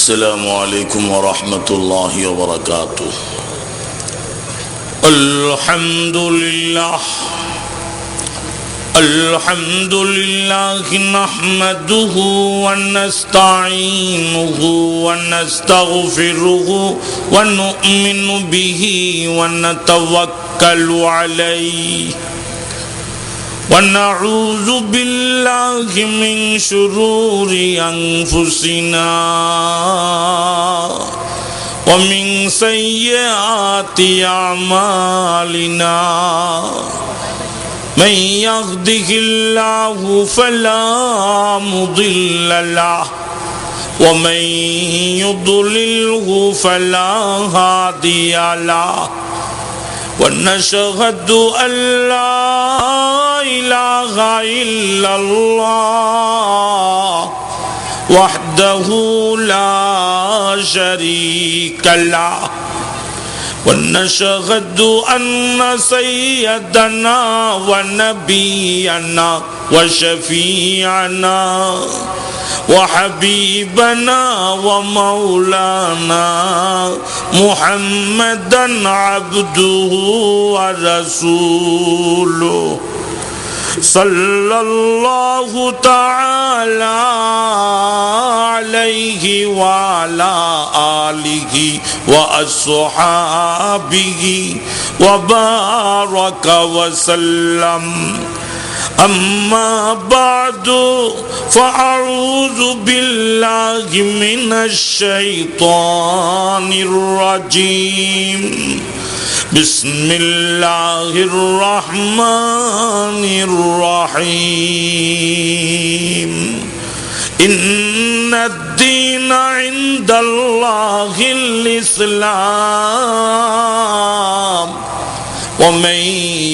السلام عليكم ورحمة الله وبركاته. الحمد لله نحمده ونستعينه ونستغفره ونؤمن به ونتوكل عليه ونعوذ بالله من شرور أنفسنا ومن سيئات أعمالنا من يهده الله فلا مضل له ومن يضلله فلا هادي له ونشهد أن لا إله إلا الله وحده لا شريك له ونشهد أن سيدنا ونبينا وشفيعنا وحبيبنا ومولانا محمدا عبده ورسوله صلى الله تعالى عليه وعلى آله وأصحابه وبارك وسلم. أما بعد فأعوذ بالله من الشيطان الرجيم. بسم الله الرحمن الرحيم. إن الدين عند الله الإسلام ومن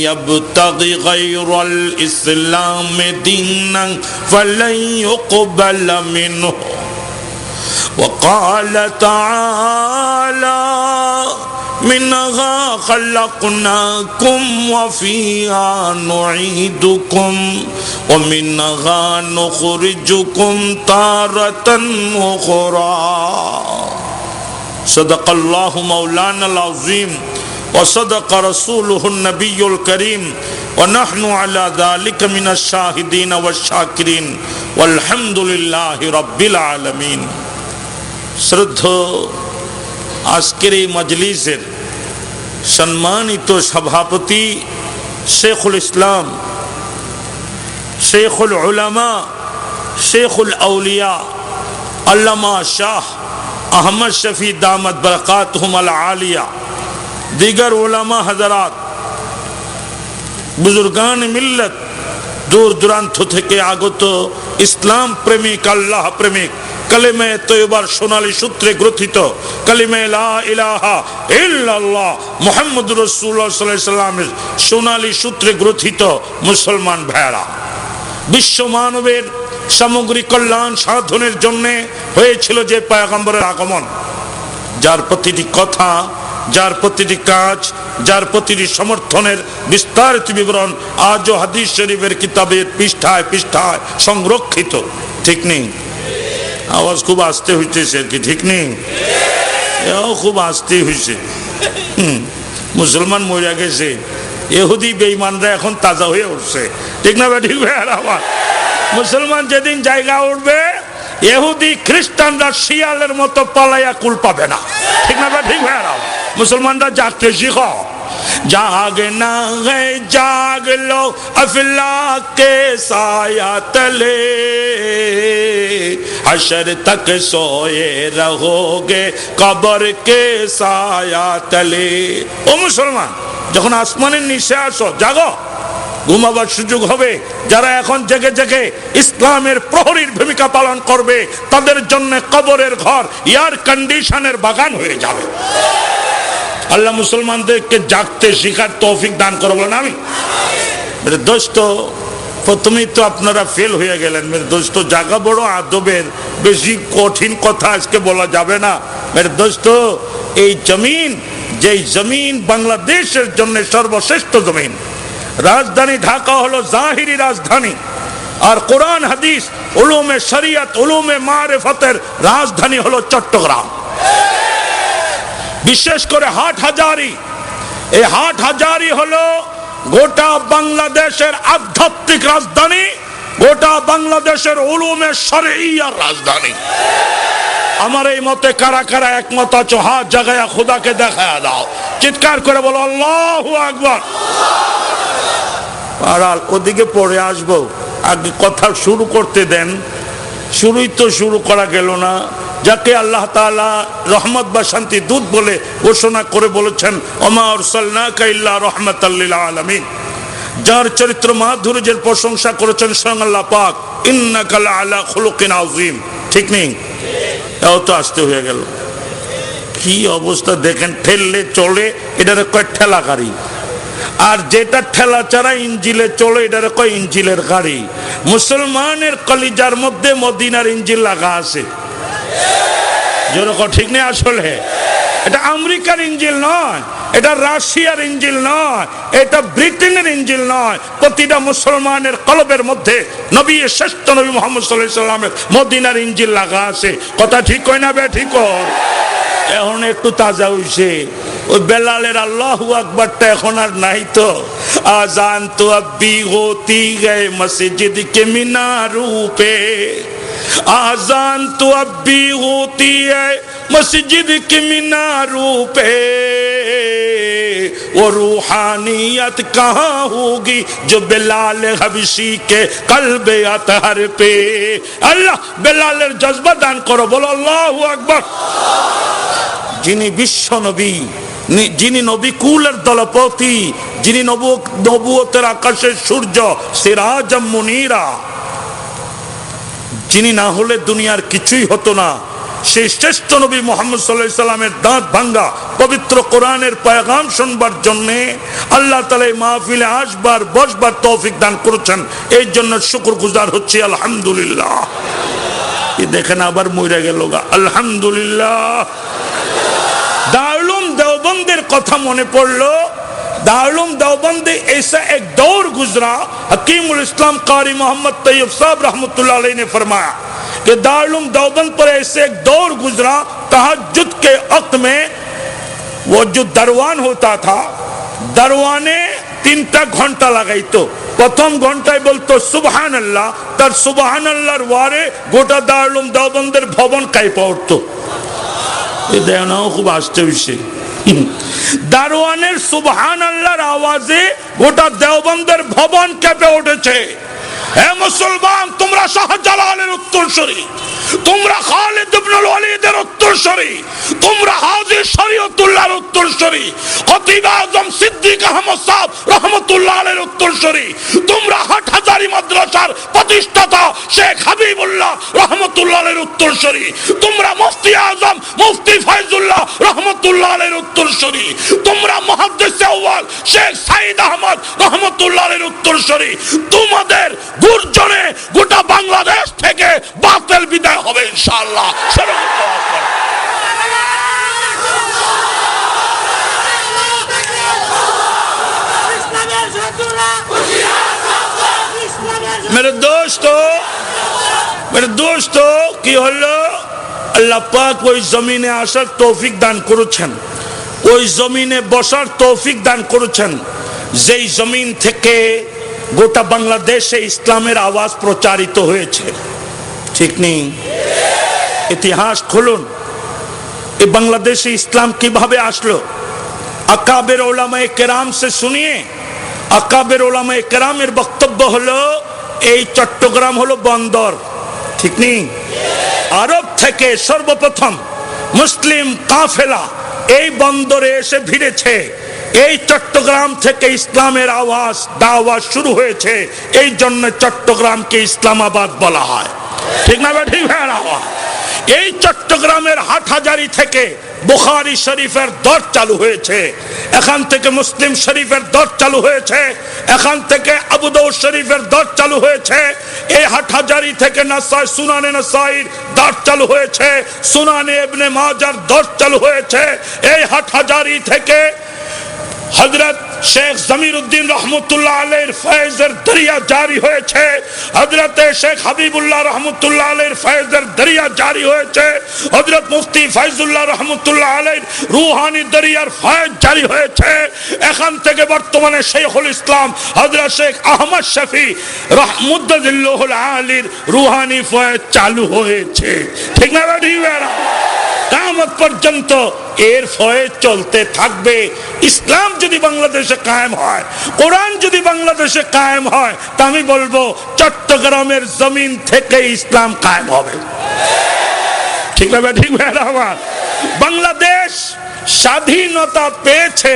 يبتغي غير الإسلام دينا فلن يقبل منه. وقال تعالى منها خلقناكم وفيها نعيدكم ومنها نخرجكم تارة أخرى. صدق الله مولانا العظيم وصدق رسوله النبي الكريم ونحن على ذلك من الشاهدين والشاكرين والحمد لله رب العالمين. শ্রদ্ধা আজকের এই মজলিসের সম্মানিত সভাপতি শেখুল ইসলাম, শেখুল উলামা, শেখুল আউলিয়া আল্লামা শাহ আহমদ শফি দামত বরকাতুহুম আল আলিয়া, দিগার উলামা হযরত, বুজুর্গান মিল্লত, দূর দূরান্ত থেকে আগত ইসলাম প্রেমিক, আল্লাহ প্রেমিক, কালিমে তয়্যবার সোনালী সূত্রে গ্রথিত, কালিমে লা ইলাহা ইল্লাল্লাহ মুহাম্মদুর রাসূলুল্লাহ সাল্লাল্লাহু আলাইহি সাল্লামের সোনালী সূত্রে গ্রথিত মুসলমান ভাইরা, বিশ্ব মানবের সামগ্রিক কল্যাণ সাধনের জন্য হয়েছিল যে পয়গম্বরের আগমন, যার প্রতিটি কথা, যার প্রতিটি কাজ, যার প্রতিটি সমর্থনের বিস্তারিত বিবরণ আজও হাদিস শরীফের কিতাবের পৃষ্ঠায় পৃষ্ঠায় সংরক্ষিত। ঠিক নেই? আওয়াজ খুব আস্তে হইতেছে আর কি, ঠিক নেই? এও খুব আস্তে হয়েছে। মুসলমান মরে গেছে, ইহুদি বেঈমানরা এখন তাজা হয়ে উঠছে। ঠিক না? ঠিক ভাই? আবার মুসলমান যেদিন জায়গা উঠবে, ইহুদি খ্রিস্টানরা শিয়ালের মতো পালাইয়া কুল পাবে না। ঠিক না? ঠিক ভাই? মুসলমানরা জাগতে শিখো। जागना है जाग लो अफलाक के साया तले, हशर तक सोए रहोगे कब्र के साया तले। ও মুসলমান, যখন আসমানের নিচে আসো, জাগো, ঘুমাবার সুযোগ হবে। যারা এখন জেগে জেগে ইসলামের প্রহরীর ভূমিকা পালন করবে, তাদের জন্য কবরের ঘর এয়ার কন্ডিশনের বাগান হয়ে যাবে। আল্লাহ মুসলমানদেরকে জাগতে শিখার তৌফিক দান করো বলেন আমি। মেরে দোস্ত, প্রথমেই তো আপনারা ফেল হয়ে গেলেন। মেরে দোস্ত, জাগা বড় আদবের, বেশি কঠিন কথা আজকে বলা যাবে না। মেরে দোস্ত, এই জমিন, যেই জমিন বাংলাদেশের জন্য সর্বশ্রেষ্ঠ জমিন, রাজধানী ঢাকা হলো জাহিরি রাজধানী, আর কোরআন হাদিস উলুমে শরিয়ত উলুমে মারিফতের রাজধানী হলো চট্টগ্রাম। বিশেষ করে হাটহাজারী, এই হাটহাজারী হলো গোটা বাংলাদেশের আধ্যাত্মিক রাজধানী, গোটা বাংলাদেশের উলুমে শরঈয়ার রাজধানী। আমার এই মতে কারা কারা একমত আছো হাত জাগায়া খোদাকে দেখায়া দাও, চিৎকার করে বলো আল্লাহু আকবার। আর ওদিকে পরে আসবো, আগে কথা শুরু করতে দেন। শুরুই তো শুরু করা গেল না। যাকে আল্লাহ তাআলা রহমত বা শান্তি দূত বলে ঘোষণা করে বলেছেন ওমা আরসালনাকা ইল্লা রাহমাতাল লিল আলামিন, যার চরিত্র মাধুর্যের প্রশংসা করেছেন স্বয়ং আল্লাহ পাক, ইন্নাকা লাআলা খুলুকিন আযীম। ঠিক নেই? এও তো আসতে হয়ে গেল। কি অবস্থা দেখেন, ঠেললে চলে এটারে কয় ঠেলা গাড়ি, আর যেটা ঠেলা ছাড়া ইঞ্জিলে চলে এটারে কয় ইঞ্জিলের গাড়ি। মুসলমানের কলিজার মধ্যে মদিনার ইঞ্জিল লাগা আছে, যেরকম ঠিক নেই? আসলে এটা আমেরিকার ইঞ্জিল নয়, এটা রাশিয়ার ইঞ্জিল নয়, এটা ব্রিটেনের ইঞ্জিল নয়। প্রতিটা মুসলমানের কলবের মধ্যে নবী শ্রেষ্ঠ নবী মুহাম্মদ সাল্লাল্লাহু আলাইহি ওয়াসাল্লামের মদিনার ইঞ্জিল লাগা আছে। কথা ঠিক কই না বে? ঠিক কর। এখন একটু তাজা হইছে। ওই বেলালের আল্লাহু আকবারটা এখন আর নাই তো। আজান তো আব্বি হোতি গে মসজিদ কে মিনারু পে, आजान तो अब भी होती है मस्जिद के मीनारों पे, वो रूहानियत कहाँ होगी जो बिलाल हबशी के कल्बे अतहर पे। अल्लाह बिलालेर जज्बा दान करो, बोलो अल्लाहु अकबर। যিনি বিশ্ব নবী, যিনি নবী কুলের দলপতি, যিনি নবুয়তের আকাশের সূর্য, সিরাজাম মুনীরা, যিনি না হলে দুনিয়ার কিছুই হতো না, সেই শ্রেষ্ঠ নবী মুহাম্মদ সাল্লাল্লাহু আলাইহি সাল্লামের দাঁত ভাঙ্গা পবিত্র কোরআনের পয়গাম শুনবার জন্য আল্লাহ তাআলা এই মাহফিলে আসবার বসবার তৌফিক দান করেছেন। এই জন্য শুকরগুজার হচ্ছি আলহামদুলিল্লাহ। এই দেখেন আবার মইরা গেল গা, আলহামদুলিল্লাহ। दारुल देवबंदेर कथा मने पड़लो। दारुल देवबंदे ऐसा एक दौर गुजरा, हकीमुल इस्लाम कारी मोहम्मद तैयब साहब रहमतुल्लाह अलैह ने फरमाया कि दारुल देवबंद पर ऐसे एक दौर गुजरा, तहज्जुद के वक्त में वो जो दरवान होता था, दरवाने 3টা ঘন্টা লাগাইতো। প্রথম ঘন্টায় বলতো সুবহানাল্লাহ, তার সুবহানাল্লাহর ওয়ারে গোটা দারুল দেওবন্দের ভবন কাঁপে উঠতো। খুব আসতে হইছে, দারোয়ানের সুবহানাল্লাহর আওয়াজে গোটা দেওবন্দের ভবন কেঁপে উঠেছে। হে মুসলমান, তোমরা শাহজালালের উত্তরসূরি, তোমরা খালিদ ইবনুল ওয়ালিদের উত্তরসূরি, তোমরা হাজী শরীয়তুল্লাহর উত্তরসূরি, খতিব আজম সিদ্দিক আহমদ সাহেব রহমাতুল্লাহ আলাইহির উত্তরসূরি, তোমরা হাটহাজারী মাদ্রাসার প্রতিষ্ঠাতা শেখ হাবিবুল্লাহ রহমাতুল্লাহ আলাইহির উত্তরসূরি, তোমরা মুফতি আজম মুফতি ফয়জুল্লাহ রহমাতুল্লাহ আলাইহির উত্তরসূরি, তোমরা মুহাদ্দিস আউয়াল শেখ সাইদ আহমদ রহমাতুল্লাহ আলাইহির উত্তরসূরি। তোমাদের গুর্জনে গোটা বাংলাদেশ থেকে বাতিল বিদায় হবে ইনশাআল্লাহ। मेरे दोस्तों কি হলো, আল্লাহ পাক ওই জমিনে আসার তৌফিক দান করেছেন, ওই জমিনে বসার তৌফিক দান করেছেন যেই জমিন থেকে গোটা বাংলাদেশে ইসলামের আওয়াজ প্রচারিত হয়েছে। ঠিক নেই? ইতিহাস খুলুন, এই বাংলাদেশে ইসলাম কিভাবে আসলো। আকাবের উলামায়ে কেরাম সে শুনিয়ে, আকাবের উলামায়ে কেরামের বক্তব্য হলো এই চট্টগ্রাম হলো বন্দর। ঠিক নেই? আরব থেকে সর্বপ্রথম মুসলিম কাফেলা এই বন্দরে এসে ভিড়েছে। এই চট্টগ্রাম থেকে ইসলামের আওয়াজ দাওয়াত শুরু হয়েছে। এই জন্য চট্টগ্রামকে ইসলামাবাদ বলা হয়। ঠিক না? ঠিক হয় না? এই চট্টগ্রামের হাটহাজারী থেকে বুখারী শরীফের দর চালু হয়েছে, এখান থেকে মুসলিম শরীফের দর চালু হয়েছে, এখান থেকে আবু দাউদ শরীফের দর চালু হয়েছে, এই হাটহাজারী থেকে নাসাই সুনানে নাসাইর দর চালু হয়েছে, সুনানে ইবনে মাজার দর চালু হয়েছে। এই হাটহাজারী থেকে হযরত শেখ জমিরুদ্দিন রহমতুল্লাহ আলাইহির ফয়েজের দরিয়া জারি হয়েছে, হযরতে শেখ হাবিবুল্লাহ রহমতুল্লাহ আলাইহির ফয়েজের দরিয়া জারি হয়েছে, হযরত মুফতি ফয়জুল্লাহ রহমতুল্লাহ আলাইহির রূহানি দরিয়ার ফয়েজ জারি হয়েছে। এখান থেকে বর্তমানে শেখুল ইসলাম হযরত শেখ আহমদ শফি রাহমাতুল্লাহুল আলীর রূহানি ফয়েজ চালু হয়েছে। ঠিক না ঠিক না? কিয়ামত পর্যন্ত এর ফয়েজ চলতে থাকবে। ইসলাম যদি বাংলাদেশে কায়েম হয়, কোরআন যদি বাংলাদেশে কায়েম হয়, তা আমি বলবো চট্টগ্রামের জমিন থেকে ইসলাম কায়েম হবে। ঠিক না ঠিক না? বাংলাদেশ স্বাধীনতা পেয়েছে,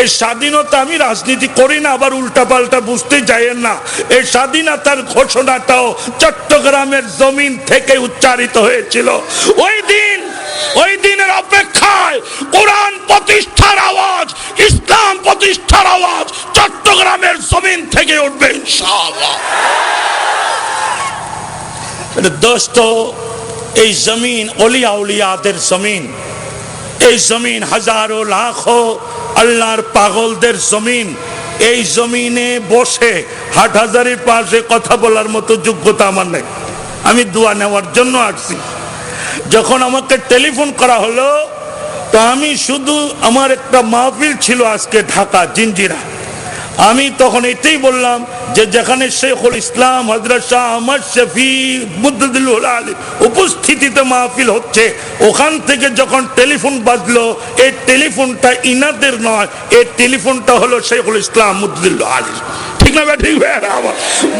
এই স্বাধীনতা, আমি রাজনীতি করি না, আবার উল্টা পাল্টা বুঝতে যাইয়েন না, এই স্বাধীনতার ঘোষণাটাও চট্টগ্রামের জমিন থেকে উচ্চারিত হয়েছিল। ওই দিনের অপেক্ষায় কোরআন প্রতিষ্ঠার আওয়াজ, ইসলাম প্রতিষ্ঠার আওয়াজ চট্টগ্রামের জমিন থেকে উঠবে ইনশাআল্লাহ। দোস্ত, এই জমিন ওলিয়া উলিয়াদের জমিন, এই জমিন হাজারো লাখো আল্লাহর পাগলদের জমিন। এই জমিনে বসে হাটহাজারীর পাশে কথা বলার মতো যোগ্যতা আমার নেই। আমি দোয়া নেওয়ার জন্য আসছি। যখন আমাকে টেলিফোন করা হলো, তো আমি শুধু, আমার একটা মাহফিল ছিল আজকে ঢাকা জিঞ্জিরা, আমি তখন এটাই বললাম যে যেখানে শেখুল ইসলাম হযরত শাহ আহমদ শফি মুদ্দাদিল্লাহুল আলী উপস্থিতিতে মাহফিল হচ্ছে, ওখান থেকে যখন টেলিফোন বাজলো, এই টেলিফোনটা ইনাদের নয়, এই টেলিফোনটা হলো শেখুল ইসলাম মুদ্দাদিল্লাহ আলী। ঠিক না ঠিক?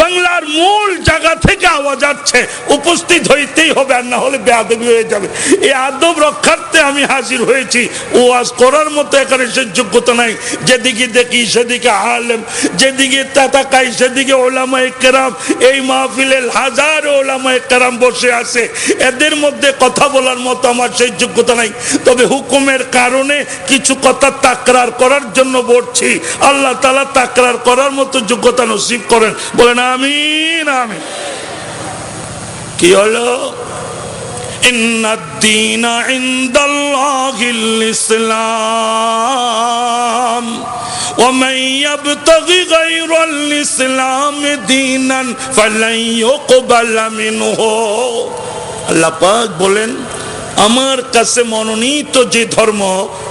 বাংলার মূল জায়গা থেকে আওয়াজ আসছে, উপস্থিত হইতেই হবে, আর না হলে বেয়াদবি হয়ে যাবে। এই আদব রক্ষার্থে আমি হাজির হয়েছি। ওয়াজ করার মতো এখানে সে যোগ্যতা নাই। যেদিকে দেখি সেদিকে আলেম, যেদিকে তাকাই সেদিকে ওলামায়ে কেরাম। এই মাহফিলে হাজারো ওলামায়ে কেরাম বসে আছে, এদের মধ্যে কথা বলার মতো আমার সেই যোগ্যতা নাই। তবে হুকুমের কারণে কিছু কথা তাকরার করার জন্য বলছি। আল্লাহ তাআলা তাকরার করার মতো যোগ্যতা নসিব করেন, বলেন আমিন আমিন। কি হলো? ইন্নাদ-দীনা ইনদাল্লাহিল ইসলাম ওয়া মান ইয়াবতাগি গায়রাল ইসলাম দীনান ফালান ইউকবালা মিনহু। আল্লাহ পাক বলেন, আমার কাছে মনোনীত যে ধর্ম,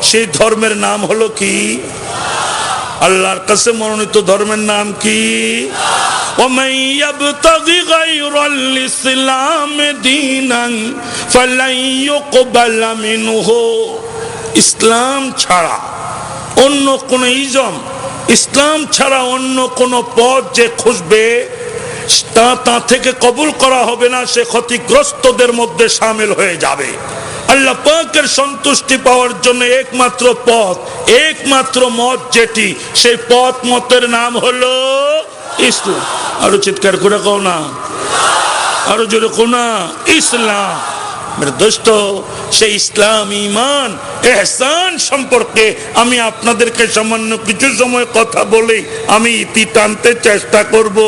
সেই ধর্মের নাম হলো কি? আল্লাহর কাছে মনোনীত ধর্মের নাম কি? ওয়ামান ইয়াবতাগি গায়রাল ইসলাম দীনান ফালান ইউকবালা মিনহু। ইসলাম ছাড়া অন্য কোন ইজম, ইসলাম ছাড়া অন্য কোন পথ যে খুঁজবে, তা থেকে কবুল করা হবে না, সে ক্ষতিগ্রস্তদের মধ্যে শামিল হয়ে যাবে। আল্লাহ পাকের সন্তুষ্টি পাওয়ার জন্য একমাত্র পথ, একমাত্র মত যেটি, সেই পথ মতের নাম হলো ইসলাম। আরো চিৎকার করে কও না, আরো জোরে কও না, ইসলাম। মেরে দোস্ত, সেই ইসলাম, ঈমান, ইহসান সম্পর্কে আমি আপনাদেরকে সামান্য কিছু সময় কথা বলে আমি ইতি টানতে চেষ্টা করব।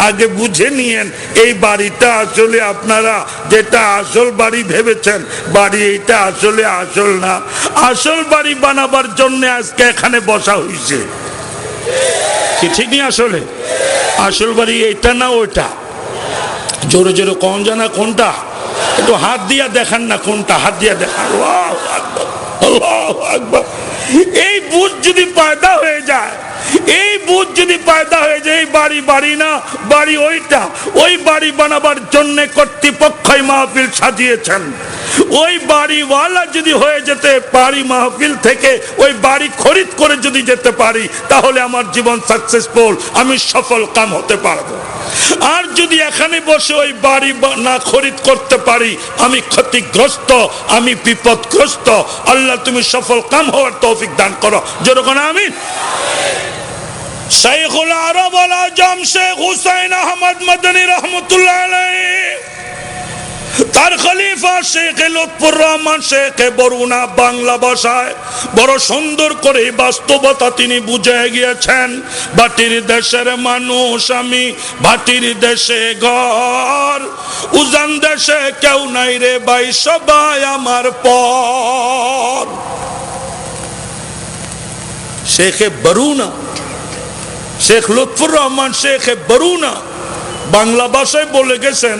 আগে বুঝে নিয়েন, এই বাড়িটা আসলে আপনারা যেটা আসল বাড়ি ভেবেছেন, বাড়ি এটা আসলে আসল না। আসল বাড়ি বানাবার জন্য আজকে এখানে বসা হয়েছে, কি ঠিক নেই? আসলে আসল বাড়ি এটা না ওইটা। জোরে জোরে কম জানা কোনটা? একটু হাত দিয়া দেখান না কোনটা, হাত দিয়া দেখান। আল্লাহু আকবার, আল্লাহু আকবার। এই বুঝ যদি পয়দা হয়ে যায়, এই বুঝ যদি পয়দা হয়ে যায়, এই বাড়ি বাড়ি না, বাড়ি ওইটা। ওই বাড়ি বানাবার জন্য কর্তৃপক্ষই মাহফিল সাজিয়েছেন। ওই বাড়িওয়ালা যদি হয়ে যেতে পারি মাহফিল থেকে, ওই বাড়ি খরিদ করে যদি যেতে পারি, তাহলে আমার জীবন সাকসেসফুল, আমি সফল কাম হতে পারবো। আর যদি এখানে বসে ওই বাড়ি না খরিদ করতে পারি, আমি ক্ষতিগ্রস্ত, আমি বিপদগ্রস্ত। আল্লাহ তুমি সফল কাম হওয়ার তৌফিক দান করো, যেরকম আমিন। শাইখুল আরব ওয়াল আজম শেখ হুসাইন আহমদ মদনী রহমতুল্লাহ আলাইহি, তার খলিফা শেখ লুৎফুর রহমান শেখ বরুণা বাংলা ভাষায় বড় সুন্দর করে বাস্তবতা তিনি বুঝে গিয়েছেন। ভাটির দেশের মানুষ আমি, ভাটির দেশে ঘর, উজান দেশে কেউ নাই রে ভাই, সবাই আমার পর। শেখ বরুণা শেখ লুৎফুর রহমান শেখ বরুনা বাংলা ভাষায় বলে গেছেন,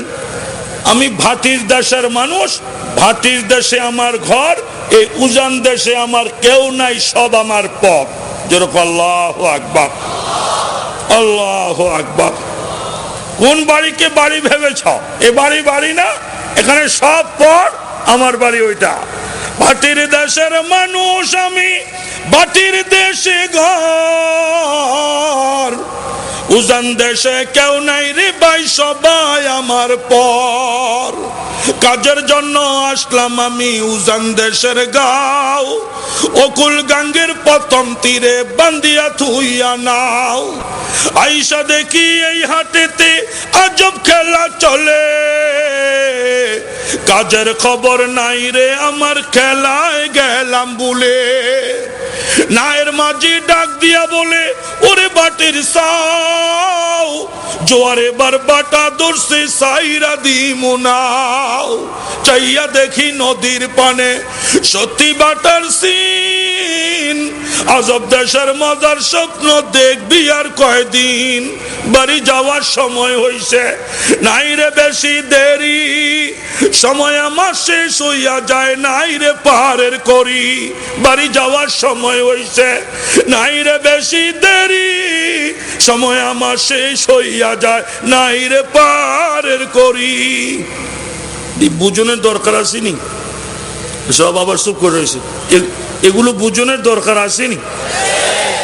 আমি ভাটির দেশের মানুষ, ভাটির দেশে আমার ঘর, এই উজান দেশে আমার কেউ নাই, সব আমার পথ। যেরকম আল্লাহু আকবার, আল্লাহু আকবার। কোন বাড়িকে বাড়ি ভেবেছ? এ বাড়ি বাড়ি না, এখানে সব পথ আমার বাড়ি ওইটা। ভাটির দেশের মানুষ আমি, ভাটির দেশে ঘর, উজান দেশে কেউ নাই রে ভাই, সবাই আমার পর। কাজের জন্য আসলাম আমি উজান দেশের গাঁও, অকুল গাঙ্গের প্রথম তীরে বান্দিয়া থুইয়া নাও। আইসা দেখি এই হাটেতে আজব খেলা চলে, কাজের খবর নাই রে আমার, খেলায় গেলাম বলে। নায়ের মাঝি ডাক দিয়া বলে, ওরে বাটির সাও, জোয়ারে বার বাটা দর্শে সাইরা দিমু নাও। চাইয়া দেখি নদীর পানে সত্যি বাটার সিন, আজব দেশের মজার স্বপ্ন দেখবি আর কয়দিন। বাড়ি যাওয়ার সময় হইছে, নাই রে বেশি দেরি, সময় আমার শেষ হইয়া যায়, নাই রে পারের করি। বাড়ি যাওয়ার সময় হইছে, নাই রে বেশি দেরি, সময় আমার শেষ হইয়া যায়, নাই রে পারের করি। বুঝনের দরকার আসেনি? সব আবার চুপ করে রয়েছে। এগুলো বুঝনের দরকার আসেনি?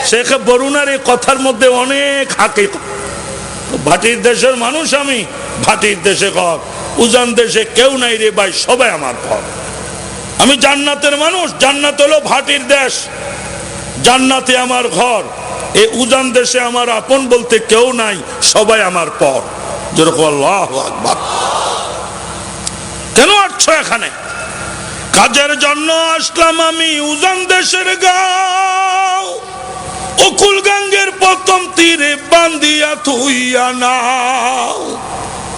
শেখ বরুনার এই কথার মধ্যে অনেক হাকিকত। ভাটির দেশের মানুষ আমি, ভাটির দেশে ঘর, উজান দেশে কেউ নাই রে ভাই, সবাই আমার ঘর। আমি জান্নাতের মানুষ, জান্নাত হলো ভাটির দেশ, জান্নাতে আমার ঘর। এই উজান দেশে আমার আপন বলতে কেউ নাই, সবাই আমার পর। যেরকম আল্লাহু আকবার। কেন আসছো এখানে? কাজের জন্য আসলাম আমি উজান দেশের গাঁও, অকুল গাঙ্গের প্রথম তীরে বান্দিয়া থুইয়া নাও।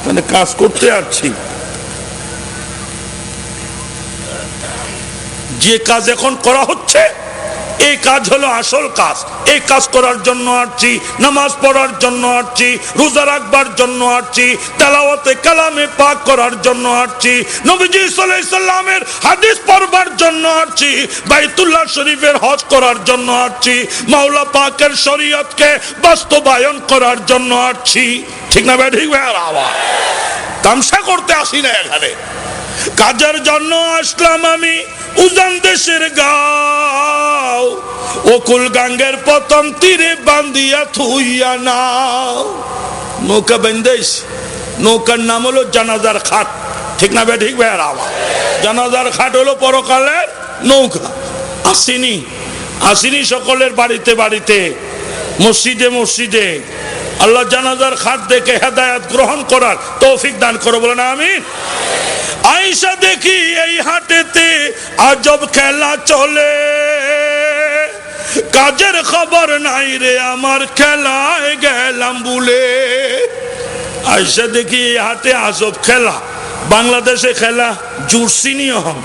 মানে কাজ করতে আসছি, যে কাজ এখন করা হচ্ছে এই কাজ হলো আসল কাজ। এই কাজ করার জন্য আসছি, নামাজ পড়ার জন্য আসছি, রোজা রাখবার জন্য আসছি, তেলাওয়াতে কালামে পাক করার জন্য আসছি, নবীজি সাল্লাল্লাহু আলাইহি সাল্লামের হাদিস পড়বার জন্য আসছি, বাইতুল্লাহ শরীফের হজ করার জন্য আসছি, মাওলা পাকের শরীয়তকে বাস্তবায়ন করার জন্য আসছি। ঠিক না ভাই? ঠিক ভাই? আওয়াজ তামসা করতে আসি না এখানে। কাজের জন্য আসলাম আমি উজান দেশের গাঁও, অকুল গাঙ্গের প্রথম তীরে বান্দিয়া থুইয়া নাও। নৌকা বেঁধেছ, নৌকার নাম হলো জানাজার খাট। ঠিক না ভাই? ঠিক ভাই? আওয়াজ জানাজার খাট হলো পরকালের নৌকা। আসিনি আসিনি সকলের বাড়িতে বাড়িতে, মসজিদে মসজিদে। আল্লাহ জানাজার খাট দেখে হেদায়েত গ্রহণ করার তৌফিক দান করো, বলেন আমিন। আইসা দেখি এই হাটেতে আজব খেলা চলে, কাজের খবর নাই রে আমার, খেলায় গেলাম বলে। আইসা দেখি এই হাটে আজব খেলা। বাংলাদেশে খেলা জুরসিনি হন,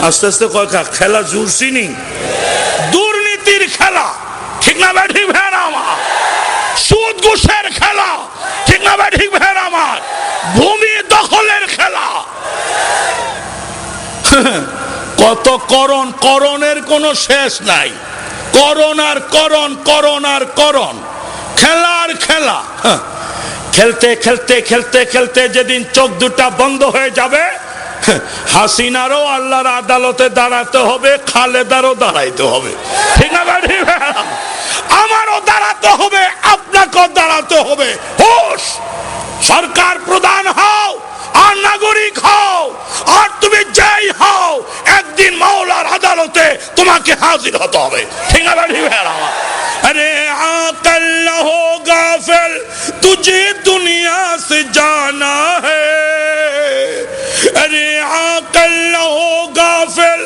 আস্তে আস্তে কয়েকা খেলা জুরসিনি, দুর্নীতির খেলা। ঠিক না ভাই? ঠিক ভাই? আমার সুদ ঘুষের খেলা। ঠিক না ভাই? ঠিক ভাই? আমার ভূমি দখলের খেলা। কত করণ, করণের কোনো শেষ নাই। করণ আর করণ, করণ আর করণ, খেলার খেলা। খেলতে খেলতে খেলতে খেলতে যেদিন চোখ দুটা বন্ধ হয়ে যাবে, হাসিনারও আল্লাহর আদালতে দাঁড়াতে হবে, খালেদারও দাঁড়াইতে হবে। ঠিক না ভাই? আমারও দাঁড়াতে হবে, আপনাকেও দাঁড়াতে হবে। হোশ, সরকার প্রধান হও আর নাগরিক হও, আর তুমি যেই হও, একদিন মাওলার আদালতে তোমাকে হাজির হতে হবে। ঠিক না ভাই? আরে আকল না হো গাফিল, তুঝে দুনিয়া সে জানা হ্যায়। अरे आकल न हो गाफिल,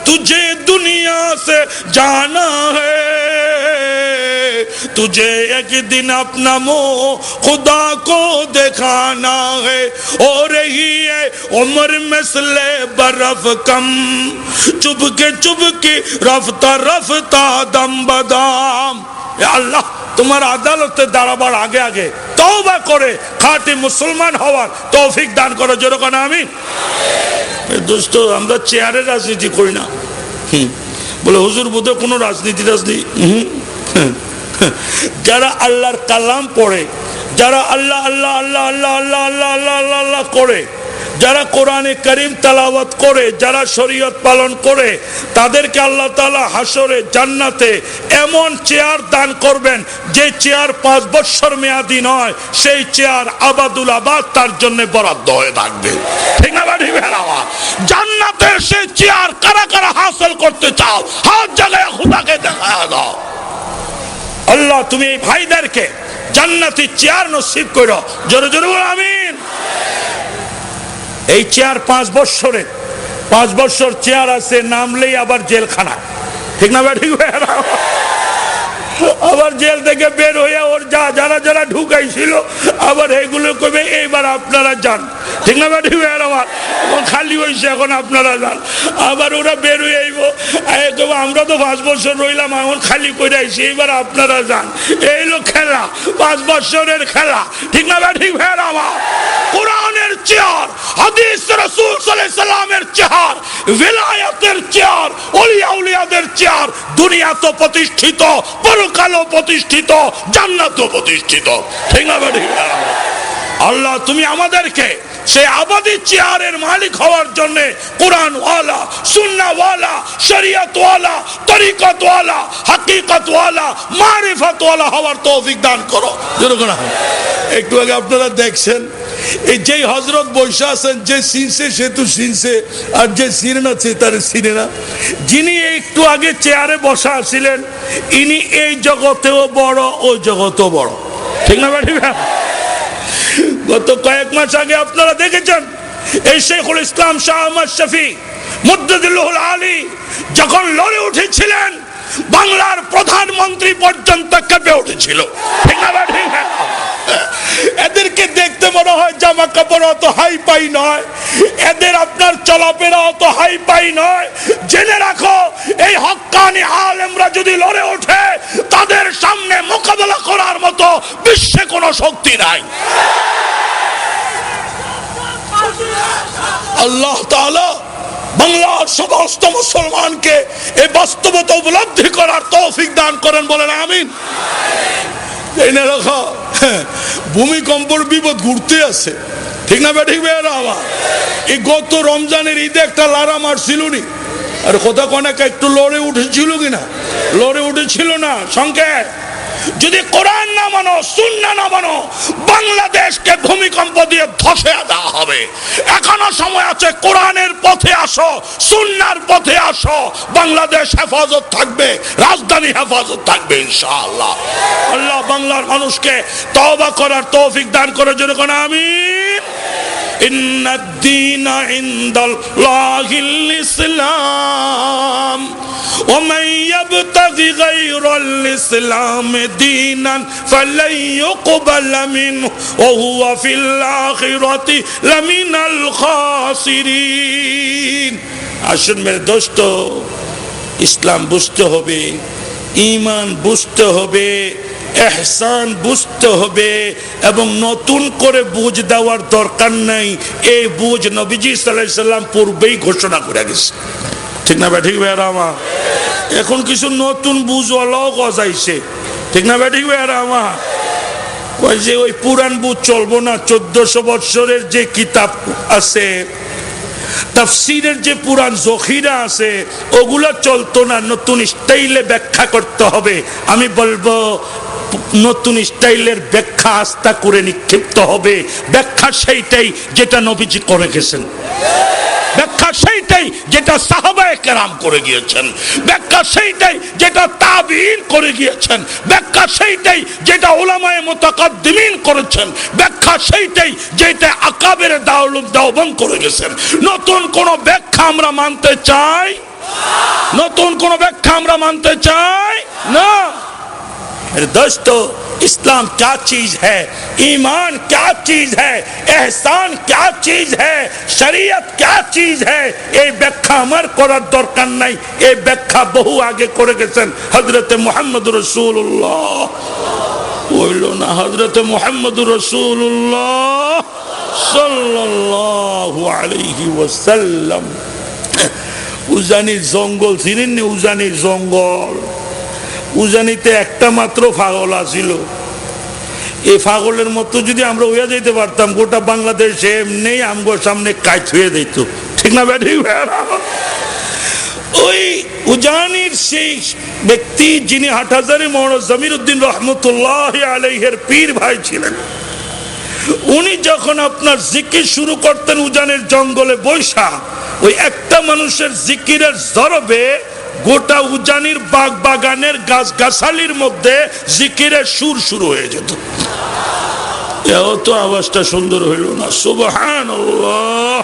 तुझे दुनिया से जाना है, तुझे एक दिन अपना मुंह खुदा को दिखाना है। हो रही है उम्र मसले बर्फ कम, चुपके चुपके रफ्ता रफ्ता दम बदाम। या अल्लाह তোমার আদালতে দাঁড়াবার আগে আগে তওবা করে খাঁটি মুসলমান হওয়ার তৌফিক দান করো, জোরে কোন আমিন। দোস্ত, আমরা চেয়ারের রাজনীতি করি না। বলে হুজুর বোধহয় কোনো রাজনীতি যারা আল্লাহর কালাম পড়ে, যারা আল্লাহ আল্লাহ আল্লাহ আল্লাহ আল্লাহ আল্লাহ আল্লাহ আল্লাহ আল্লাহ করে, যারা কোরআনে কারীম তেলাওয়াত করে, যারা শরীয়ত পালন করে, তাদেরকে আল্লাহ তাআলা হাসরে জান্নাতে এমন চেয়ার দান করবেন যে চেয়ার 5 বছর মেয়াদি নয়, সেই চেয়ার আবাদুল আবাদ তার জন্য বরাদ্দ হয়ে থাকবে। ঠিক না ভাই? জান্নাতের সেই চেয়ার কারা কারা হাসিল করতে চাও, হাত জায়গায় খোদাকে দেখা দাও। আল্লাহ তুমি এই ভাইদেরকে জান্নাতি চেয়ার নসিব করো, জোরে জোরে বলো আমিন। এই চেয়ার 5 বছরের, 5 বছর চেয়ার আছে, নামলেই আবার জেলখানা। ঠিক না ভাই? ঠিক আবার জেল থেকে বের হয়ে ওর যারা যারা ঢুকাইছিল আবার এগুলো কবে এইবার আপনারা যান। ঠিক না ভাই? ঠিক আমার এখন খালি হয়েছে, এখন আপনারা যান। আবার ওরা বের হয়ে আইব, আমরা তো 5 বছর রইলাম, এখন খালি করে আইছি, এইবার আপনারা যান। এই হলো খেলা, 5 বছরের খেলা। ঠিক না ভাই? ঠিক ভাই আমার কোরআনের চেয়ার, হাদিস রাসূল সাল্লাল্লাহু আলাইহি সাল্লামের চেয়ার, বিলায়াতের চেয়ার, ওলিয়া উলিয়াদের চেয়ার, দুনিয়া তো প্রতিষ্ঠিত, পরকালও প্রতিষ্ঠিত, জান্নাতও প্রতিষ্ঠিত। ঠিক না ভাই? ঠিক আল্লাহ তুমি আমাদেরকে সেই আবাদী চেয়ারের মালিক হওয়ার জন্য কোরআন ওয়ালা, সুন্নাহ ওয়ালা, শরীয়ত ওয়ালা, তরিকত ওয়ালা, হাকিকত ওয়ালা, মারিফত ওয়ালা হওয়ার তৌফিক দান করো। একটু আগে আপনারা দেখছেন এই যে হযরত বৈশা আছেন, যে সিনছে সে তো সিনছে, আর যে সিনে না সে তার সিনে না। যিনি একটু আগে চেয়ারে বসা ছিলেন, ইনি এই জগতেও বড়, ওই জগতেও বড়। ঠিক না ভাই? গত কয়েক মাস আগে আপনারা দেখেছেন এই শেখুল ইসলাম শাহ আহমদ শফি মুদ্দাদিল্লাহুল আলী যখন লড়ে উঠেছিলেন, বাংলার প্রধানমন্ত্রী পর্যন্ত কেঁপে উঠেছিল। ঠিক না ভাই? ঠিক। এদেরকে দেখতে মনে হয় জামা কাপড় অত হাই পাই নয়, এদের আপনার চলাফেরা অত হাই পাই নয়। জেনে রাখো, এই হক্কানি আলেমরা যদি লড়ে ওঠে, তাদের সামনে মোকাবেলা করার মতো বিশ্বে কোনো শক্তি নাই। আল্লাহ তাআলা বাংলার সমস্ত মুসলমানকে এই বাস্তবতা উপলব্ধি করার তৌফিক দান করেন, বলেন আমিন। জেনে রাখো, ভূমিকম্পর বিপদ ঘুরতে আছে। ঠিক না ঠিক ভাইরা আমার? এই গত রমজানের ঈদে একটা লারা মারছিল নি, আর কথা কনাকে একটু লড়ে উঠেছিল কিনা? লড়ে উঠেছিল না। সংকেত, যদি কোরআন না মানো, সুন্নাহ না মানো, বাংলাদেশকে ভূমিকম্প দিয়ে ধসে দেওয়া হবে। এখনো সময় আছে, কোরআনের পথে আসো, সুন্নাহর পথে আসো, বাংলাদেশ হেফাজত থাকবে, রাজধানী হেফাজত থাকবে ইনশাআল্লাহ। আল্লাহ বাংলার মানুষকে তওবা করার তৌফিক দান করার জন্য কোন আমিন। ইন্নাদ-দীনা ইনদাল্লাহিল ইসলাম ওয়া মান ইয়াবতাগি গায়রাল ইসলাম দীনান ফালান ইউকবালা মিনহু ওয়া হুয়া ফিল আখিরাতি লামিনাল খাসিরিন। আসুন মেরে দোস্ত, ইসলাম বুঝতে হবে, ঈমান বুঝতে হবে, ইহসান বুঝতে হবে, এবং নতুন করে বুঝ দেওয়ার দরকার নাই। এই বুঝ নবীজি সাল্লাল্লাহু আলাইহি সাল্লাম পূর্বেই ঘোষণা করে গেছে। ঠিক না ভাই? ঠিক ভাই রামা? এখন কিছু নতুন বুঝওয়ালাও গজাইছে। ঠিক না ভাই? ঠিক ভাই রামা? ওই যে ওই পুরান বুঝ চলবো না, 1400 বছরের যে কিতাব আছে, তাফসীরের যে পুরান জখিরা আছে, ওগুলা চলতো না, নতুন স্টাইলে ব্যাখ্যা করতে হবে। আমি বলবো নতুন স্টাইলের ব্যাখ্যা আস্থা করে নিক্ষিপ্ত হবে। ব্যাখ্যা সেইটাই যেটা নবীজি করে গেছেন, ব্যাখ্যা সেইটাই যেটা সাহাবায়ে কেরাম করে গিয়েছেন, ব্যাখ্যা সেইটাই যেটা তাবিঈন করে গিয়েছেন, ব্যাখ্যা সেইটাই যেটা উলামায়ে মুতাকাদ্দিমিন করেছেন, ব্যাখ্যা সেইটাই যেটা আকাবের দাউলুম দেওবন্দ করে গেছেন। নতুন কোন ব্যাখ্যা আমরা মানতে চাই? নতুন কোন ব্যাখ্যা আমরা মানতে চাই না। दोस्तों, इस्लाम क्या चीज है, ईमान क्या चीज है, एहसान क्या चीज है, शरीयत क्या चीज है, এই ব্যাখ্যা আমার করার দরকার নাই। এই ব্যাখ্যা বহু আগে করে গেছেন হযরত মুহাম্মদ রাসূলুল্লাহ। হইল না। হযরত মুহাম্মদুর রাসূলুল্লাহ সাল্লাল্লাহু আলাইহি ওয়াসাল্লাম উজানির জঙ্গল ছিলেন না? উজানির জঙ্গল, উজানিতে একটা মাত্র পাগল আছিল। এই পাগলের মতো যদি আমরা হইয়া যাইতে পারতাম, গোটা বাংলাদেশে এমনি আমগোর সামনে কাইট হয়ে দিত, ঠিক না ব্যাটি? ওই উজানির সেই ব্যক্তি যিনি হাটহাজারী মওলানা জমিরউদ্দিন রহমতুল্লাহ আলাইহির পীর ভাই ছিলেন, উনি যখন আপনার জিকির শুরু করতেন উজানের জঙ্গলে বৈশা, ওই একটা মানুষের জিকিরের জরবে গোটা উজানির বাগ বাগানের গাছ গাছালির মধ্যে জিকিরের সুর শুরু হয়ে যেত। এও তো আওয়াজটা সুন্দর হইল না? সুবহানাল্লাহ।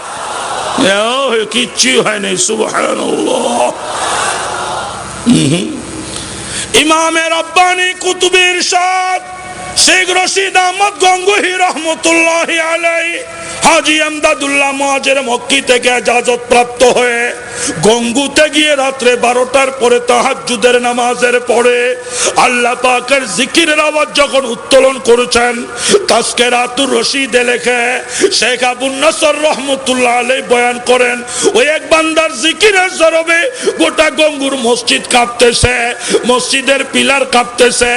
এও কিচ্ছু হয় নাই। সুবহানাল্লাহ। ইমামে রব্বানি কুতুবে ইরশাদ শেখ রশিদ আহমদ গঙ্গোহী রহমতুল্লাহি আলাইহি হাজী আমদাদুল্লাহ মুহাজির মক্কি থেকে ইজাজত প্রাপ্ত হয়ে গঙ্গুতে গিয়ে রাত্রে 12টার পরে তাহাজ্জুদের নামাজের পরে আল্লাহ পাকের জিকিরের আওয়াজ যখন উত্তোলন করেছেন, তাজকিরাতুর রশিদে লেখে শেখ আবুন নসর রহমতুল্লাহ আলাইহি বয়ান করেন, ওই এক বান্দার জিকিরের জরবে গোটা গঙ্গুর মসজিদ কাঁপতেছে, মসজিদের পিলার কাঁপতেছে,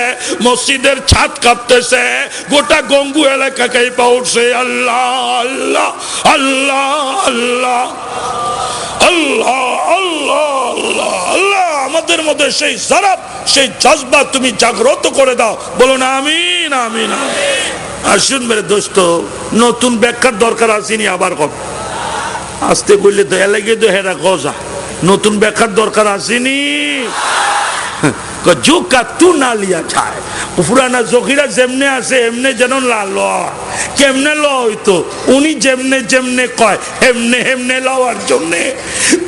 মসজিদের ছাদ কাঁপতেছে, গোটা গঙ্গু এলাকা কাঁপা উঠছে। আল্লাহ আল্লাহ আল্লাহ আল্লাহ আল্লাহ আল্লাহ আল্লাহ আল্লাহ। আমাদের মধ্যে সেই জরব, সেই জজবা তুমি জাগ্রত করে দাও। বলুন আমিন আমিন। আসুন মেরে দোস্ত, নতুন ব্যাখ্যার দরকার আসেনি। আবার কব আসতে বললে তো এলাকে তো হেরা গজা, নতুন ব্যাখ্যার দরকার আসেনি। जो का तू ना लिया जाए, पुराना जखीरा जेमने आसे एमने যেন লাল কেমনে ল হইতো, উনি যেমনে যেমনে কয় এমনে এমনে লওয়ার জন্য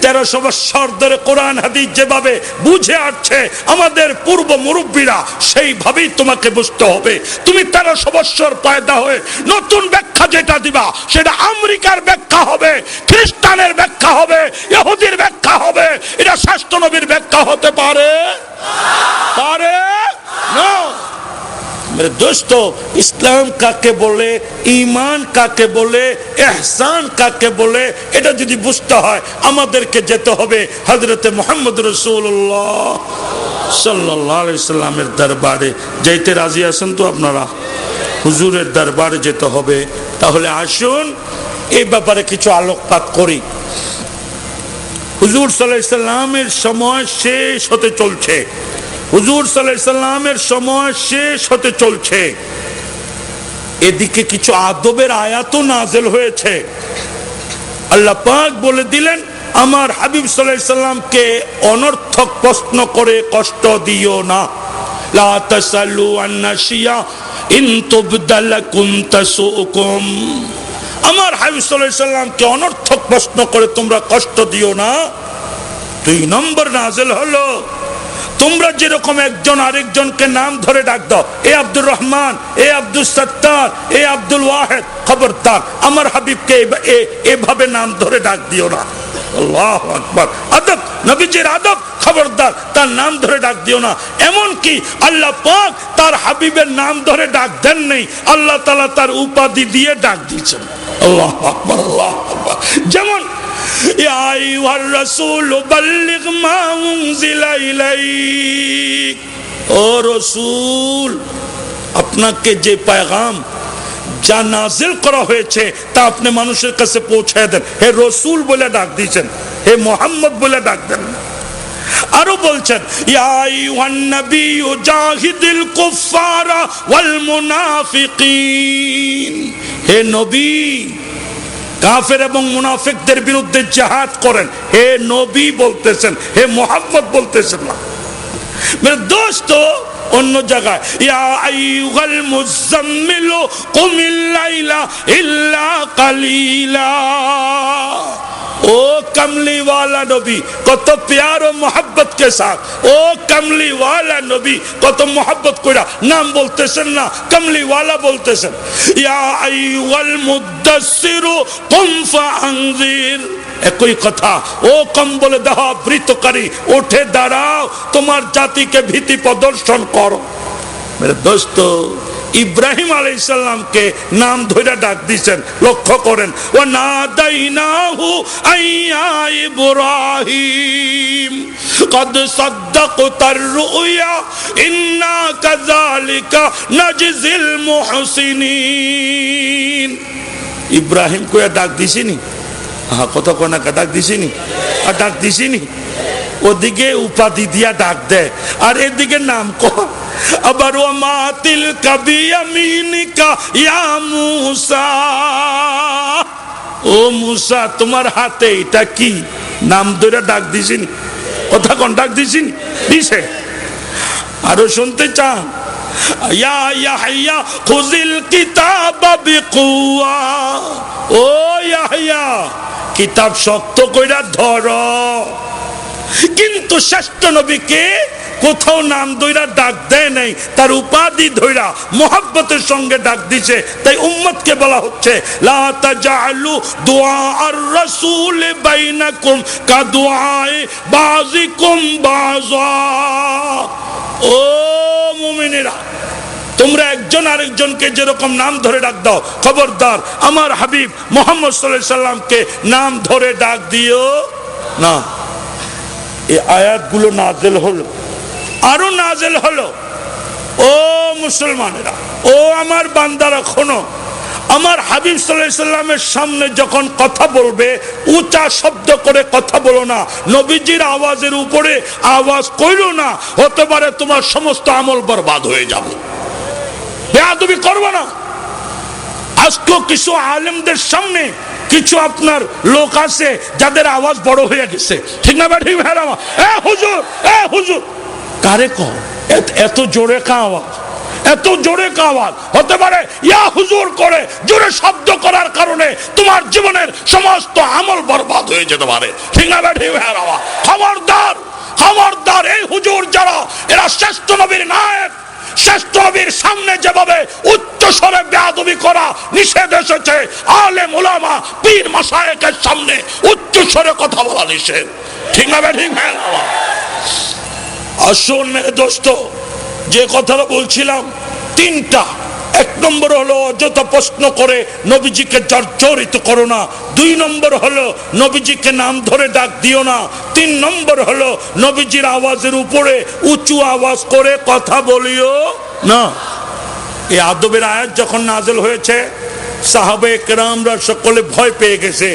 1300 বছর ধরে কোরআন হাদিস যেভাবে বুঝে আসছে আমাদের পূর্ব মুরব্বীরা, সেইভাবেই তোমাকে বুঝতে হবে। তুমি 1300 বছর পয়দা হয়ে নতুন ব্যাখ্যা যেটা দিবা সেটা আমেরিকার ব্যাখ্যা হবে, খ্রিস্টানের ব্যাখ্যা হবে, ইহুদির ব্যাখ্যা হবে। এটা শাস্ত্র নবীর ব্যাখ্যা হতে পারে পারে না। मेरे दोस्तों, ইসলাম কাকে বলে, ঈমান কাকে বলে, ইহসান কাকে বলে, এটা যদি বুঝতে হয় আমাদেরকে যেতে হবে হযরত মুহাম্মদ রাসূলুল্লাহ সাল্লাল্লাহু আলাইহি সাল্লামের দরবারে। যাইতে রাজি আছেন তো আপনারা? হুজুরের দরবারে যেতে হবে। তাহলে আসুন এই ব্যাপারে কিছু আলোকপাত করি। হুজুর সাল্লাল্লাহু আলাইহি সাল্লামের সময় শেষ হতে চলছে, হুজুর সাল্লাল্লাহু আলাইহি সাল্লামের সময় শেষ হতে চলছে। এদিকে কিছু আদবের আয়াতও নাযিল হয়েছে। আল্লাহ পাক বলে দিলেন, আমার হাবিব সাল্লাল্লাহু আলাইহি সাল্লামকে অনর্থক প্রশ্ন করে কষ্ট দিও না। লা তাসালু আন্না শিয়া ইন তুবদালাকুম তাসুকুম। আমার হাবিব সাল্লাল্লাহু আলাইহি সাল্লামকে অনর্থক প্রশ্ন করে তোমরা কষ্ট দিও না। 2 নম্বর নাযিল হলো, তোমরা যেরকম একজন আরেকজনকে নাম ধরে ডাক দাও, এ আব্দুর রহমান, এ আব্দুল সত্তার, এ আব্দুল ওয়াহিদ, খবরদার আমার হাবিবকে এভাবে নাম ধরে ডাক দিও না। আল্লাহু আকবার। আদব, নবীজির আদব, খবরদার তার নাম ধরে ডাক দিও না। এমন কি আল্লাহ পাক তার হাবিবের নাম ধরে ডাক দেন নেই, আল্লাহ তাআলা তার উপাধি দিয়ে ডাক দিয়েছেন। আল্লাহু আকবার, আল্লাহু আকবার। যেমন ইয়া আইয়ুহার রাসূল বাল্লিগ মা উনজিলা ইলাইক, ও রাসূল আপনাকে যে पैगाम যা নাজিল করা হয়েছে তা আপনি মানুষের কাছে পৌঁছায় দেন। হে রাসূল বলে ডাক দিয়েছেন, হে মুহাম্মদ বলে ডাক দেন। আরো বলছেন, ইয়া আইয়ুহান নাবিয়্যু জাহিদিল কুফারা ওয়াল মুনাফিকিন, হে নবী কাফের এবং মুনাফিকদের বিরুদ্ধে জিহাদ করেন। হে নবী বলতেছেন, হে মুহাম্মদ বলতেছেন না। মেরে দোস্ত, অন্য জায়গায় ইয়া আইয়ুহাল মুযাম্মিলু কুমিল লাইলা ইল্লা কালিলা, ও कमली वाला नबी कत प्यार और मोहब्बत के साथ, ओ कमली वाला नबी कत मोहब्बत कोइरा नाम बोलतेছেন না, कमली वाला बोलतेছেন। या अय्युल मुद्दस्सिरु कुम फाअंजिर, একই কথা, ও কম্বলে দেহ বৃতকারী উঠে দাঁড়াও, তোমার জাতিকে ভীতি প্রদর্শন করো। मेरे दोस्तों ইব্রাহিম আলাইহিস সালামকে নাম ধরে ডাক দিয়েছেন, লক্ষ্য করেন, ওয়া নাদাইনাহু আইয়া ইব্রাহিম কদ সাদ্দাকতার রুয়া ইন্না কাযালিকা নাজজিল মুহসিনিন। ইব্রাহিম কইয়া ডাক দিছিনি? হ্যাঁ, কত কোনা ডাক দিছিনি? আর ডাক দিছিনি? ওদিকে উপাধি দিয়া ডাক দেয়, আর এদিকে নাম কর। আবার ও মাতিল কবি আমিনিকা ইয়া মুসা, ও মুসা তোমার হাতে এটা কি? নাম ধরে ডাক দিছিনি? কথা কোন ডাক দিছিনি? দিছে। আরো শুনতে চান? ইয়া ইয়াহইয়া খুযিল কিতাবা বিকুয়া, ও ইয়াহইয়া কিতাব শক্ত কইরা ধরো। কিন্তু শ্রেষ্ঠ নবীকে কোথাও নাম ধইরা ডাক দেয় নাই, তার উপাধি ধইরা মোহাব্বতের সঙ্গে ডাক দিছে। তাই উম্মতকে বলা হচ্ছে লা তাজালু দুআ আর রাসূল বাইনাকুম কা দুআই বাযিকুম বাযা। ও মুমিনেরা, তোমরা একজন আরেকজনকে যেরকম নাম ধরে ডাক দাও, খবরদার আমার হাবিব মুহাম্মদ সাল্লাল্লাহু আলাইহি সাল্লামকে নাম ধরে ডাক দিও না। এই আয়াতগুলো নাযিল হলো, আরো নাযিল হলো। ও মুসলমানেরা, ও আমার বান্দারা, শোনো, আমার হাবিব সাল্লাল্লাহু আলাইহি সাল্লামের সামনে যখন কথা বলবে উঁচা শব্দ করে কথা বলো না, নবীজির আওয়াজের উপরে আওয়াজ কইরো না, হতে পারে তোমার সমস্ত আমল বরবাদ হয়ে যাবে। বেয়াদবি করবে না। আজকে কিছু আলেমদের সামনে কিছু আপনার লোক আছে যাদের আওয়াজ বড় হয়ে গেছে, ঠিক না ভাই? ঠিক ভাই আমার, এ হুজুর, এ হুজুর, কারে কর এত জোরে কা আওয়াজ? এত জোরে কা আওয়াজ? হতে পারে ইয়া হুজুর করে জোরে শব্দ করার কারণে তোমার জীবনের সমস্ত আমল বরবাদ হয়ে যেতে পারে, ঠিক না ভাই? ঠিক ভাই আমার, খবরদার, খবরদার। এই হুজুর যারা, এরা শ্রেষ্ঠ নবীর নায়ক। শ্রেষ্ঠ নবীর সামনে যেভাবে উচ্চ স্বরে বেয়াদবি করা নিষেধ এসেছে, আলেম উলামা পীর মাশায়েখের সামনে উচ্চ স্বরে কথা বলা নিষেধ, ঠিক না? ঠিক না? আসুন মেরে দোস্ত, যে কথাটা বলছিলাম তিনটা। এক নম্বর হলো অযথা প্রশ্ন করে নবীজিকে জর্জরিত করো না। দুই নম্বর হলো নবীজিকে নাম ধরে ডাক দিও না। তিন নম্বর হলো নবীজির আওয়াজের উপরে উঁচু আওয়াজ করে কথা বলিও না। এই আদবের আয়াত যখন নাযিল হয়েছে, সাহাবায়ে কেরামরা সকলে ভয় পেয়ে গেছে,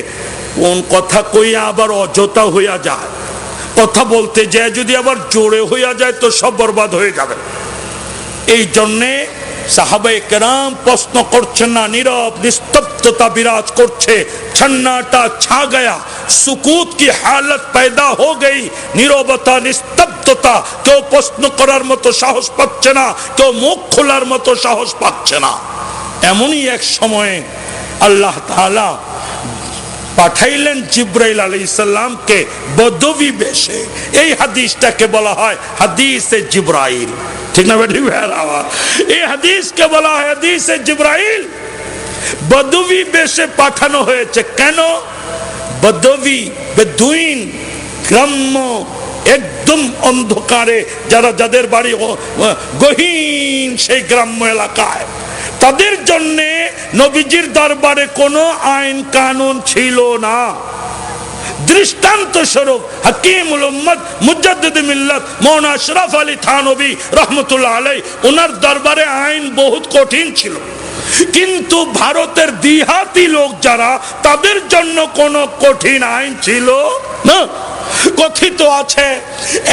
কোন কথা কইয়া আবার অযথা হইয়া যায়, কথা বলতে যায় যদি আবার জোরে হইয়া যায় তো সব বরবাদ হয়ে যাবে। এই জন্যে সাহাবায়ে কেরাম প্রশ্ন করছেন না, নীরব নিস্তব্ধতা বিরাজ করছে, छन्नाटा छा गया, सुकूत की हालत पैदा हो गई, নীরবতা নিস্তব্ধতা। কেউ প্রশ্ন করার মতো সাহস পাচ্ছে না, কেউ মুখ খোলার মতো সাহস পাচ্ছে না। এমনই এক সময়ে আল্লাহ তাআলা পাঠাইলেন জিবরাইল আলাইহিস সালামকে বদবী বেশে। এই হাদিসটাকে বলা হয় হাদিসে জিবরাইল, ঠিক না বেটি ভাইরা? এই হাদিসকে বলা হয় হাদিসে জিবরাইল। বদবী বেশে পাঠানো হয়েছে কেন? বদবী বেদুইন, গ্রাম্য, একদম অন্ধকারে যারা, যাদের বাড়ি গহীন সেই গ্রাম্য এলাকায়, তাদের জন্য নবীজির দরবারে কোনো আইন কানুন ছিল না। দৃষ্টান্ত স্বরূপ হাকিমুল উম্মত মুজাদ্দিদ মিল্লাত মাওলানা আশরাফ আলী থানভী রহমতুল্লাহ আলাইহি, ওনার দরবারে আইন বহুত কঠিন ছিল। কিন্তু ভারতের দিহাতি লোক যারা, তাদের জন্য কোনো কঠিন আইন ছিল না। কথিত আছে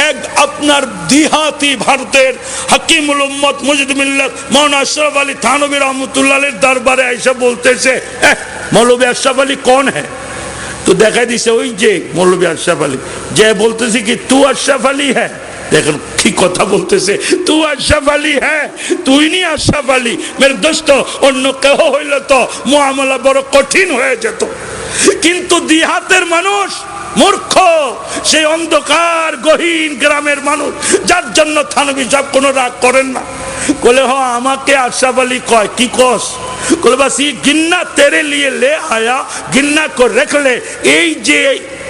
এক আপনার দিহাতি ভারতের হাকিমুল উম্মত মুজাদ্দিদ মিল্লাত মাওলানা আশরাফ আলী থানভী রহমতুল্লাহ আলাইহির দরবারে আইসা বলতেছে, মৌলভী আশরাফ আলী कौन है? তো দেখা দিছে ওই যে মৌলভী আশরাফ আলী, যে বলতেছে কি তু আশরাফ আলী হ্যাঁ। দেখেন কি কথা বলতেছে, তু আশরাফ আলী হ্যাঁ, তুই নি আশরাফ আলী। মেরে দোস্ত, অন্য কেহ হইল তো মুআমালা বড় কঠিন হয়ে যেত। কিন্তু দিহাতের মানুষ মূর্খ, সেই অন্ধকার গহীন গ্রামের মানুষ, যার জন্য থানভী সাহেব কোনো রাগ করেন না। বলে হ আমাকে আশরাফ আলী কয়, কি কস? বলে বাস ये गिन्ना तेरे लिए ले आया, गिन्ना को रख ले। এই যে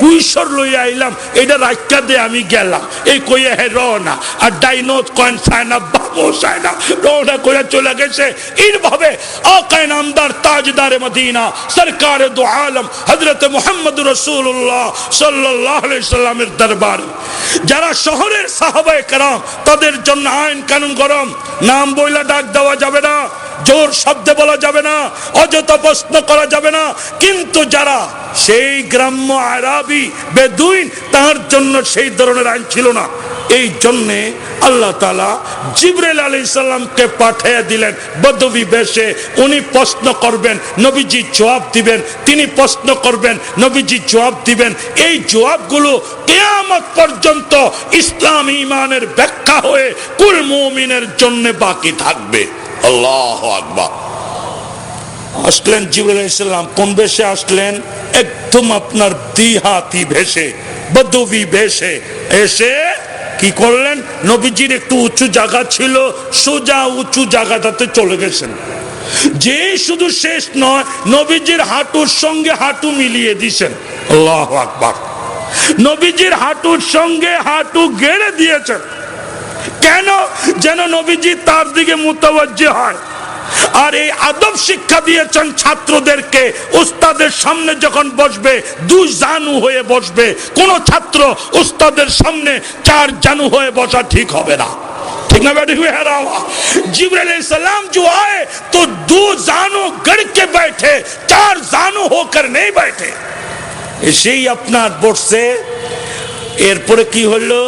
কুইশর লইয়া আইলাম, এটা রাখা দিয়ে আমি গেলাম, এই কইয়া হে রওনা। আর ডাইনোত কয়েন চায় না, বাবু চায় না, রওনা করে চলে গেছে। এইভাবে আকায়ে নামদার তাজদারে মদিনা সরকারে দু আলম হযরত মুহাম্মদ রাসূলুল্লাহ সাল্লাল্লাহু আলাইহি সাল্লামের দরবার যারা শহরের সাহাবায়ে কেরাম, তাদের জন্য আইন কানুন গরম। নাম বইলা ডাক দেওয়া যাবে না, জোর শব্দে বলা যাবে না, অযথা প্রশ্ন করা যাবে না। কিন্তু যারা সেই গ্রাম্য আরবি বেদুইন, তার জন্য সেই ধরনের আইন ছিল না। এই জন্যে আল্লাহ তাআলা জিবরাইল আলাইহিস সালামকে পাঠিয়ে দিলেন বদবী বেশে। উনি প্রশ্ন করবেন, নবীজি জবাব দিবেন, তিনি প্রশ্ন করবেন, নবীজি জবাব দিবেন। এই জবাবগুলো কিয়ামত পর্যন্ত ইসলাম ঈমানের ব্যাখ্যা হয়ে কুল মুমিনের জন্য বাকি থাকবে। আল্লাহু আকবার। আসলেন জিবরাইল আলাইহিস সালাম, কোন বেশে আসলেন? একদম আপনার দিহাতি ভেষে, বদবী ভেষে এসে কি করলেন? নবীজির একটু উঁচু জায়গা ছিল, সোজা উঁচু জায়গাটাতে চলে গেছেন। যে শুধু শেষ নয়, নবীজির হাঁটুর সঙ্গে হাঁটু মিলিয়ে দিয়েছেন। আল্লাহু আকবার। নবীজির হাঁটুর সঙ্গে হাঁটু গেড়ে দিয়েছেন। কেন? যেন নবীজি তার দিকে মুতাওয়াজ্জি হয়। আর এই আদব শিক্ষা দিয়েছেন ছাত্রদেরকে, উস্তাদের সামনে যখন বসবে দুই জানু হয়ে বসবে। কোন ছাত্র উস্তাদের সামনে চার জানু হয়ে বসা ঠিক হবে না, ঠিক না বেটি? जिब्राइल अलैहिस्सलाम जो आए तो दो जानू गड़ के बैठे, चार जानू होकर नहीं बैठे। এসেই আপনার বসছে। এরপরে কি হলো?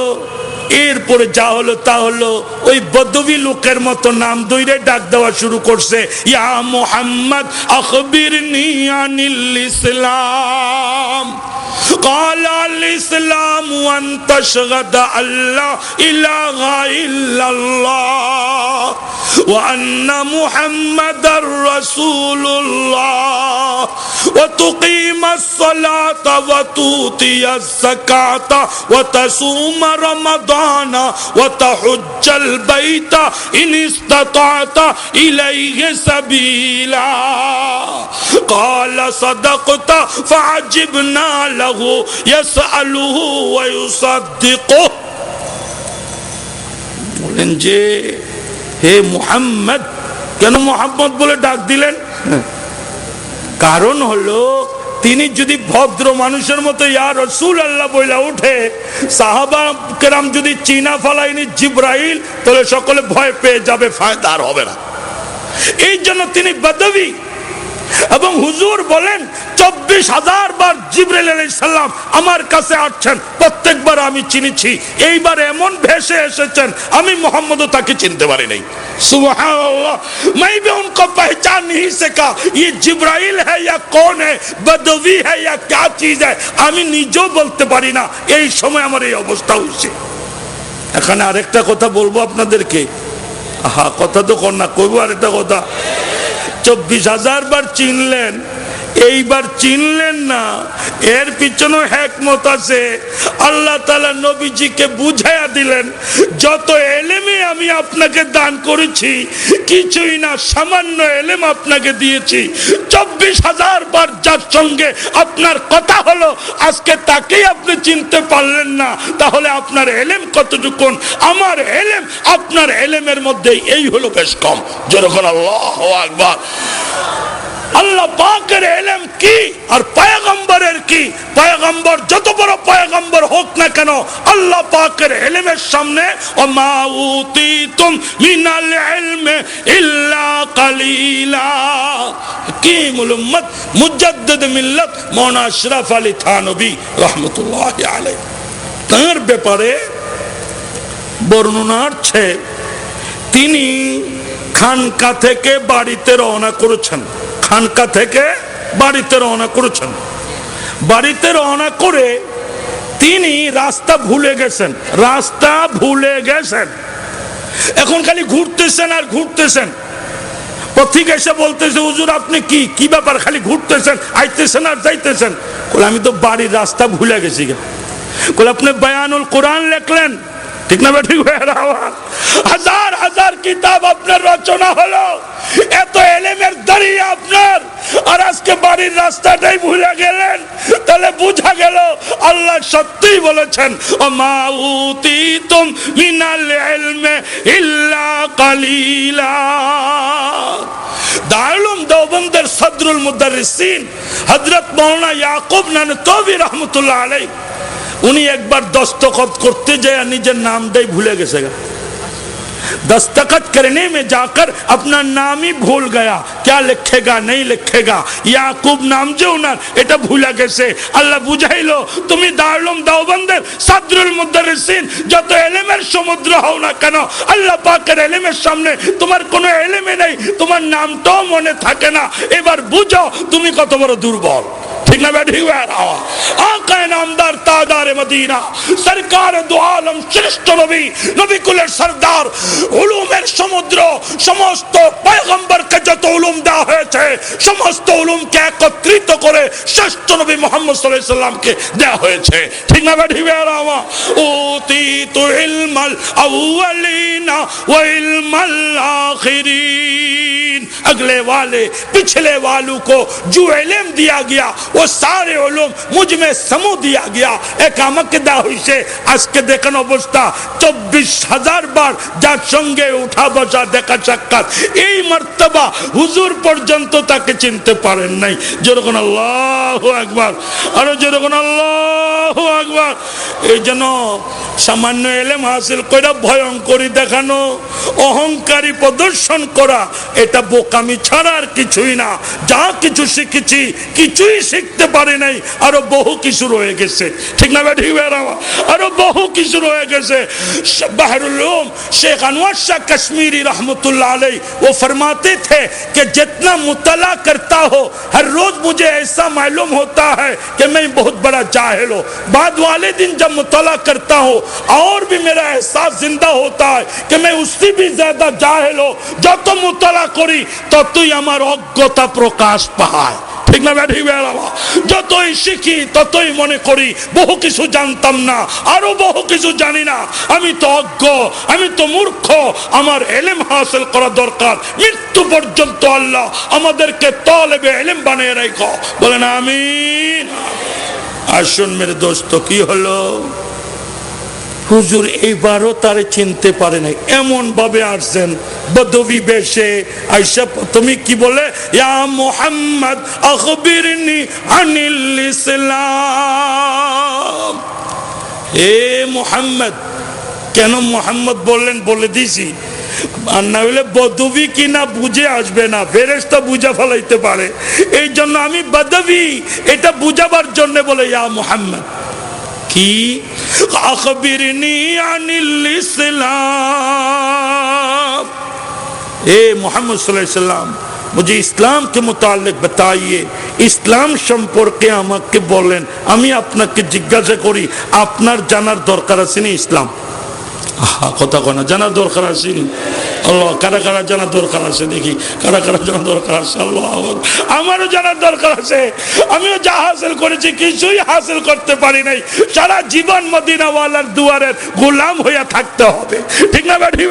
এরপরে যা হলো তা হলো, ওই বদবী লোকের মতো নাম ধরে ডাক দেওয়া শুরু করছে, ইয়া মুহাম্মদ আখবিরনি আনিল ইসলাম। قال الإسلام أن تشهد أن لا إله إلا الله وأن محمد رسول الله وتقيم الصلاة وتؤتي الزكاة وتصوم رمضان وتحج البيت إن استطعت إليه سبيلا قال صدقت فعجبنا له يسأله ويصدقه। বলেন যে হে মুহাম্মদ, কেন মুহাম্মদ বলে ডাক দিলেন? কারণ হলো তিনি যদি ভদ্র মানুষের মতো ইয়া রাসূলুল্লাহ বইলা উঠে, সাহাবা কেরাম যদি চিনা ফালাইনি জিবরাইল, তাহলে সকলে ভয় পেয়ে যাবে, ফায়দা আর হবে না। এই জন্য তিনি বদবী। এবং হুজুর বলেন 24,000 বার জিবরাইল আলাইহিস সালাম আমার কাছে আসছেন, প্রত্যেকবার আমি চিনেছি। এইবার এমন ভেসে এসেছেন আমি মুহাম্মদও তাকে চিনতে পারি নাই। সুবহানাল্লাহ, मैं भी उनको पहचान नहीं सका ये जिब्राइल है या कौन है, बदवी है या क्या चीज है, আমি নিজেও বলতে পারি না। এই সময় আমার এই অবস্থা হয়েছে। এখানে আরেকটা কথা বলবো আপনাদেরকে। আহা, কথা তো কর না, কইবো আরেকটা কথা। 24,000 বার চিনলেন, এইবার চিনলেন না, এর পিছনে হিকমত আছে। আল্লাহ তাআলা নবীজিকে বুঝাইয়া দিলেন, যত এলেমে আমি আপনাকে দান করেছি কিছুই না, সামান্য এলেম আপনাকে দিয়েছি। 24,000 বার যার সঙ্গে আপনার কথা হলো, আজকে তাকেই আপনি চিনতে পারলেন না, তাহলে আপনার এলেম কতটুকু? আমার এলেম আপনার এলেমের মধ্যে এই হলো বেশ কম। যেরকম আল্লাহু আকবার। আল্লাহ পাকের ইলম কি আর পয়গম্বরের কি? পয়গম্বর যত বড় পয়গম্বর হোক না কেন, আল্লাহ পাকের ইলমের সামনে ওমা উতিতুম মিনাল ইলমি ইল্লা কালিলা। হাকিমুল উম্মত মুজাদ্দিদ মিল্লাত মাওলানা আশরাফ আলী থানভী রাহমাতুল্লাহি আলাইহি, তার ব্যাপারে বর্ণনা আছে, তিনি খানকা থেকে বাড়িতে রওনা করেছেন। খানকা থেকে বাড়িতে রওনা করেছেন। বাড়িতে রওনা করে তিনি রাস্তা ভুলে গেছেন। রাস্তা ভুলে গেছেন। এখন খালি ঘুরতেছেন আর ঘুরতেছেন। পথিক এসে বলতেছে, হুজুর আপনি কি ব্যাপার, খালি ঘুরতেছেন, আইতেছেন আর যাইতেছেন? বলে আমি তো বাড়ির রাস্তা ভুলে গেছি। বলে আপনি বয়ানুল কোরআন লেখলেন, ঠিক না ঠিক? হাজার হাজার কিতাব আপনার রচনা হলো, এত এলেমের দরিয়া আপনার, আর আজকে বাড়ির রাস্তাটাই ভুলে গেলেন। তাহলে বুঝা গেল সত্যি বলেছেন, ওমা উতিতুম মিনাল ইলমি ইল্লা কালিলা। দারুল দেওবন্দের সদরুল মুদাররিসিন হযরত মাওলানা ইয়াকুব নানতবী রাহমাতুল্লাহ আলাইহি, উনি একবার দস্তখত করতে যায় নিজের নামটাই ভুলে গেছে। दस्तखत करने में जाकर अपना नाम ही भूल गया, क्या लिखेगा नहीं लिखेगा, याकूब नाम जो उनार এটা ভুলে গেছে। আল্লাহ বুঝাইলো, তুমি দারুল দেওবন্দের সদরুল মুদাররিসিন যত ইলমের সমুদ্র হও না কেন, আল্লাহ পাকের ইলমের সামনে তোমার কোনো ইলমে নেই, তোমার নামটাও মনে থাকে না। এবার বুঝো তুমি কত বড় দুর্বল। ঠিক না বেঠি? আকা নামদার তাজদার মদিনা সরকার দু আলম শ্রেষ্ঠ নবী, নবী কুলের সরদার, উলুমের সমুদ্র, সমস্ত পয়গম্বরকে যত উলুম দেওয়া হয়েছে সমস্ত উলুমকে একত্রিত করে শ্রেষ্ঠ নবী মুহাম্মদ সাল্লাল্লাহু আলাইহি সাল্লামকে দেওয়া হয়েছে। ঠিক না বেঠি? উতিতু ইলমাল আউয়ালিনা ওয়া ইলমাল আখিরিন। अगले वाले पिछले वालों को जो इल्म दिया गया वो सारे उलूम मुझ में समूह दिया गया। एक আমকদা হইছে আজকে দেখেন অবস্থা, 24,000 বার যার সঙ্গে উঠা বসা দেখা সাক্ষাৎ, এই মর্তবা হুজুর পর্যন্ত তাকে চিনতে পারেন নাই। যেরকম আল্লাহু আকবার, আরো যেরকম আল্লাহু আকবার। এই জন্য সামান্য ইলম হাসিল করে ভয়ঙ্করী দেখানো, অহংকারী প্রদর্শন করা, এটা বোকামি ছাড়া আর কিছুই না। যা কিছু শিখেছি কিছুই শিখতে পারি নাই, আরো বহু কিছু রয়ে গেছে। ঠিক না বেঠি? আরো বহু কিছু রয়ে গেছে। বাহরুল উলুম शेख अनवर शाह कश्मीरी रहमतुल्लाह अलैह वो फरमाते थे कि जितना मुतला करता हो हर रोज मुझे ऐसा मालूम होता है कि मैं बहुत बड़ा जाहिल हूँ, बाद वाले दिन जब मुतला करता हूँ और भी मेरा एहसास जिंदा होता है कि मैं उससे भी ज्यादा जाहिल हूँ। যত মুতলা করি ততই আমার অজ্ঞতা প্রকাশ পায়। ঠিক না বেঠি? যতই শিখি ততই মনে করি বহু কিছু জানতাম না, আরো বহু কিছু জানি না, আমি তো অজ্ঞ, আমি তো মূর্খ, আমার ইলম হাসিল করা দরকার। মৃত্যু পর্যন্ত আল্লাহ আমাদেরকে তালেবে ইলম বানিয়ে রাখো, বলেন আমিন। আসুন মেরে দোস্ত, কি হলো? হুজুর এইবারও তারে চিনতে পারে নাই, এমন ভাবে আসছেন বদবি বেশে আইসা তুমি কি বলে, ইয়া মুহাম্মদ আখবিরনি আনিল ইসলাম। এ মুহাম্মদ, কেন মুহাম্মদ বললেন বলে দিছি, আর না হলে বদবি কিনা বুঝে আসবে না, ফেরেশতা বুঝা ফেলাইতে পারে। এই জন্য আমি বদবি এটা বুঝাবার জন্য বলে ইয়া মুহাম্মদ। কি আখবিরনি আনিল ইসলাম, ए मोहम्मद सल्लल्लाहु अलैहि वसल्लम मुझे इस्लाम के मुताल्लिक बताइए, इस्लाम সম্পর্কে আমাকে বলেন। আমি আপনাকে জিজ্ঞাসা করি, আপনার জানার দরকার আছে না ইসলাম? কথা কয় না, জানার দরকার আছে। আল্লাহ, কারা কারা জানার দরকার আছে দেখি, কারা কারা জানার দরকার আছে? আল্লাহ, আমারও জানার দরকার আছে। আমিও যা হাসিল করেছি কিছুই হাসিল করতে পারি নাই। সারা জীবন মদিনাওয়ালার দুয়ারের গোলাম হইয়া থাকতে হবে। ঠিক না বেঠি?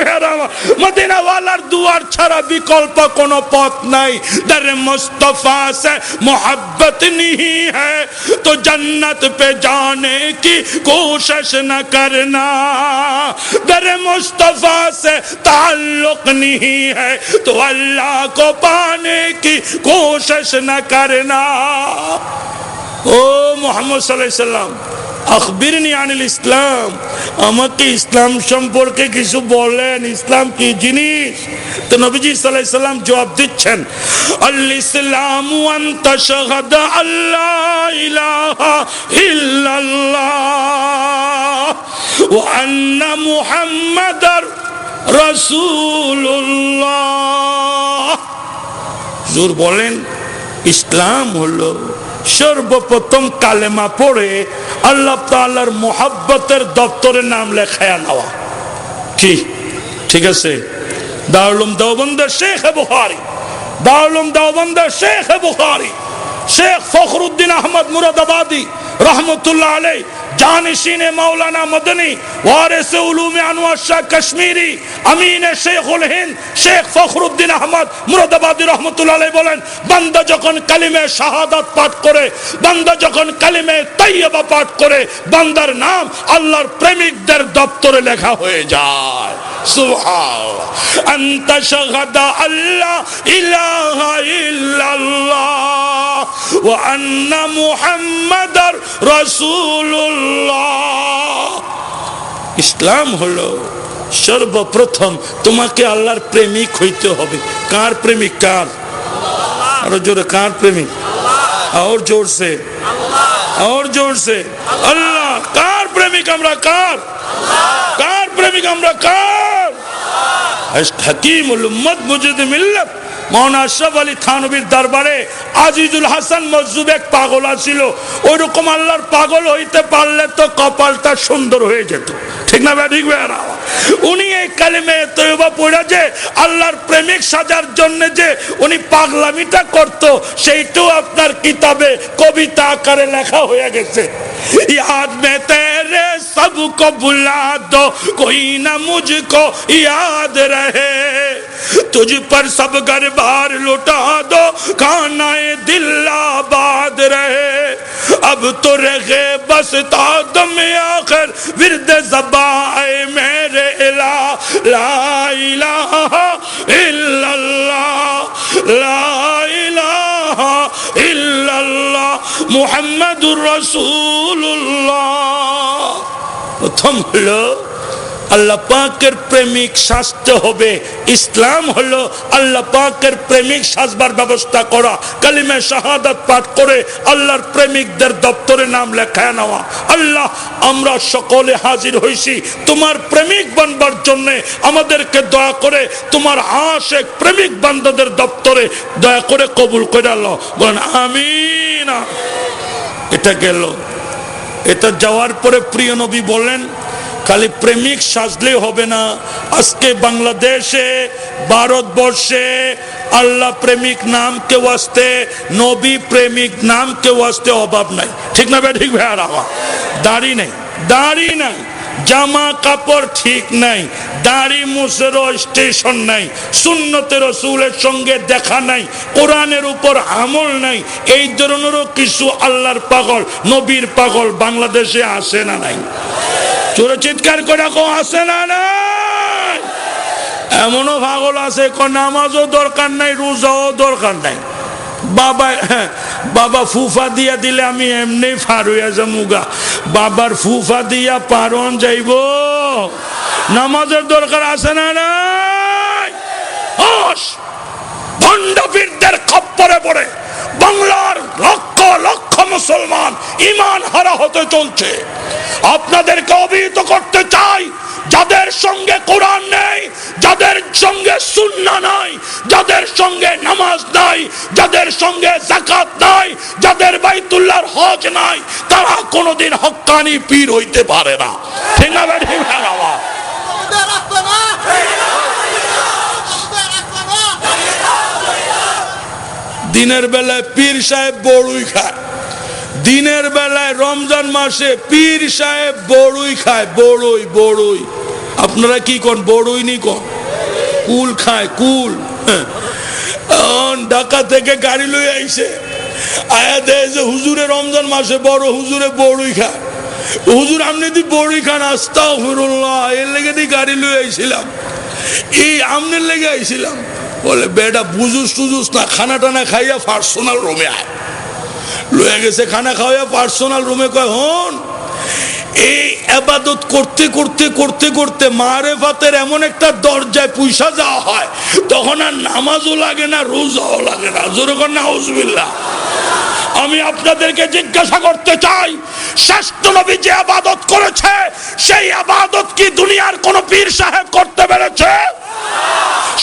মদিনাওয়ালার দুয়ার ছাড়া বিকল্প কোনো পথ নাই। দরে মুস্তফা সে মোহব্বত नहीं है तो जन्नत पे जाने की कोशिश न करना, दरे मुस्तफा से ताल्लुक नहीं है तो अल्लाह को पाने की कोशिश न करना। ओ मोहम्मद सल्लल्लाहु अलैहि वसल्लम আখবিরনি আনিল ইসলাম, আমাকে ইসলাম সম্পর্কে কিছু বলেন, ইসলাম কি জিনিস? তো নবীজি সাল্লাল্লাহু আলাইহি ওয়াসাল্লাম জবাব দিচ্ছেন, আল ইসলামু আন তাশহাদা আল্লা ইলাহা ইল্লাল্লাহ ওয়া আন্না মুহাম্মাদার রাসূলুল্লাহ। হুজুর বলেন ইসলাম হলো সর্বপ্রথম কালেমা পড়ে আল্লাহ তাআলার মোহাব্বতের দপ্তরে নাম লেখায়া নেওয়া। কি ঠিক আছে? দারুল উলুম দেওবন্দের শেখ বুখারী, দারুল উলুম দেওবন্দের শেখ বুখারী শেখ ফখরুদ্দিন আহমদ মুরাদাবাদী রহমতুল্লাহ আলাইহি জানিশিনে মাওলানা মদনী, ওয়ারিসে উলুমে আনোয়ার শাহ কাশ্মীরি, আমিনে শেখুল হিন্দ শেখ ফখরুদ্দিন আহমদ মুরাদাবাদী রহমতুল্লাহ আলাইহি বলেন, বান্দা যখন কালিমে শাহাদাত পাঠ করে, বান্দা যখন কালিমে তাইয়্যিবা পাঠ করে, বান্দার নাম আল্লাহর প্রেমিকদের দপ্তরে লেখা হয়ে যায়। সুবহানাল্লাহ। আনতা শাহাদা আল্লাহ ইলাহা ইল্লাল্লাহ ওয়া আন্না মুহাম্মাদার রাসূলুল্লাহ। ইসলাম হলো সর্বপ্রথম তোমাকে আল্লাহর প্রেমিক হইতে হবে। কার প্রেমিক? কার? আরো জোরে, কার প্রেমিক? और जोर से, और जोर से, अल्लाह। कार प्रेमिक हमरा? कार प्रेमिक हमरा? कार हकीमुल उम्मत मुजीद मिल्लत মৌলানা আশরাফ আলী থানভীর দরবারে আজিজুল হাসান মজজুব এক পাগল ছিল। ওই রকম আল্লাহর পাগল হইতে পারলে তো কপালটা সুন্দর হয়ে যেত, ঠিক না? ঠিক না? উনি এই কালিমে তয়্যিবা পড়ে যে আল্লাহর প্রেমিক সাজার জন্য যে উনি পাগলামিটা করত, সেইটাও আপনার কিতাবে কবিতা আকারে লেখা হয়ে গেছে। याद में तेरे सबको बुला दो, कोई ना मुझको याद रहे, तुझ पर सब घर बार लुटा दो, खानाए दिल आबाद रहे, अब तो रहे बस तादम आखिर विरद ज़बाए मेरे इला, ला इलाहा इल्लल्लाह, ला इलाहा इल्लल्लाह मुहम्मदुर রাসূলুল্লাহ। প্রথম হলো আল্লাহ পাকের প্রেমিক সাজতে হবে। ইসলাম হলো আল্লাহ পাকের প্রেমিক সাজবার ব্যবস্থা করা, কালিমা শাহাদাত পাঠ করে আল্লাহর প্রেমিকদের দপ্তরে নাম লেখায় নেওয়া। আল্লাহ, আমরা সকলে হাজির হইছি তোমার প্রেমিক বানবার জন্য, আমাদেরকে দয়া করে তোমার আশিক প্রেমিক বান্দাদের দপ্তরে দয়া করে কবুল করে আল্লাহ বলেন আমিন। এটা গেল। এটা যাওয়ার পরে প্রিয় নবী বলেন, খালি প্রেমিক সাজলে হবে না। আজকে বাংলাদেশে, ভারতবর্ষে আল্লাহ প্রেমিক নাম কে ওয়াস্তে, নবী প্রেমিক নাম কে ওয়াস্তে অভাব নাই, ঠিক না? ঠিক ভাইয়া, দাড়ি নেই, দাড়ি নাই, জামা কাপড় ঠিক নাই, দাড়ি মুছেরও স্টেশন নাই, সুন্নতে রাসূলের সঙ্গে দেখা নাই, কোরআনের উপর আমল নাই। এই ধরনেরও কিছু আল্লাহর পাগল, নবীর পাগল বাংলাদেশে আসে না নাই? চোরে চিৎকার করে কো আসে না নাই? এমনও পাগল আছে নামাজও দরকার নাই, রোজাও দরকার নাই। বাবা ফুফা দিয়া দিলে আমি এমনি ফার হইয়া যামুগা, বাবার ফুফা দিয়া পারন যাইব, নামাজের দরকার আছে না নাই? ভণ্ডপীরদের খপ্পরে পড়ে বাংলার লক্ষ লক্ষ মুসলমান ঈমান হারা হতে চলছে। আপনাদেরকে অবহিত করতে চাই, যাদের সঙ্গে কোরআন নেই, যাদের সঙ্গে সুন্নাহ নাই, যাদের সঙ্গে নামাজ নাই, যাদের সঙ্গে যাকাত নাই, যাদের বাইতুল্লাহর হজ নাই, তারা কোনোদিন হক্কানি পীর হইতে পারে না, ঠিক না? ঠিক না? দিনের বেলায় পীর সাহেব বড়ুই খায়, দিনের বেলায় রমজান মাসে পীর সাহেব বড়ুই খায়, বড়ুই বড়ুই। আপনারা কি কোন বড়ুই নি কোন? কুল খায়, কুল। ঢাকা থেকে গাড়ি লই আইছে, আয়া দেয় যে হুজুরে রমজান মাসে বড় হুজুরে বড়ুই খায়। হুজুর আপনি যদি বড়ুই খান, আস্তাগফিরুল্লাহ, এর লেগে গাড়ি লই আইছিলাম, এই আমনের লেগে আইছিলাম। বলে বেটা বুঝুস টুজুস না, খানা টানা খাইয়া পার্সোনাল রুমে আয়। লয়ে গেছে খানা খাওয়া পার্সোনাল রুমে, কয় হন এই ইবাদত করতে করতে করতে করতে মারেফাতের এমন একটা দরজায় পয়সা যাওয়া হয়, তখন আর নামাজও লাগে না, রোজাও লাগে না। জোরে কর নাউজুবিল্লাহ। আমি আপনাদেরকে জিজ্ঞাসা করতে চাই, শ্রেষ্ঠ নবী যে ইবাদত করেছে, সেই ইবাদত কি দুনিয়ার কোন পীর সাহেব করতে পেরেছে?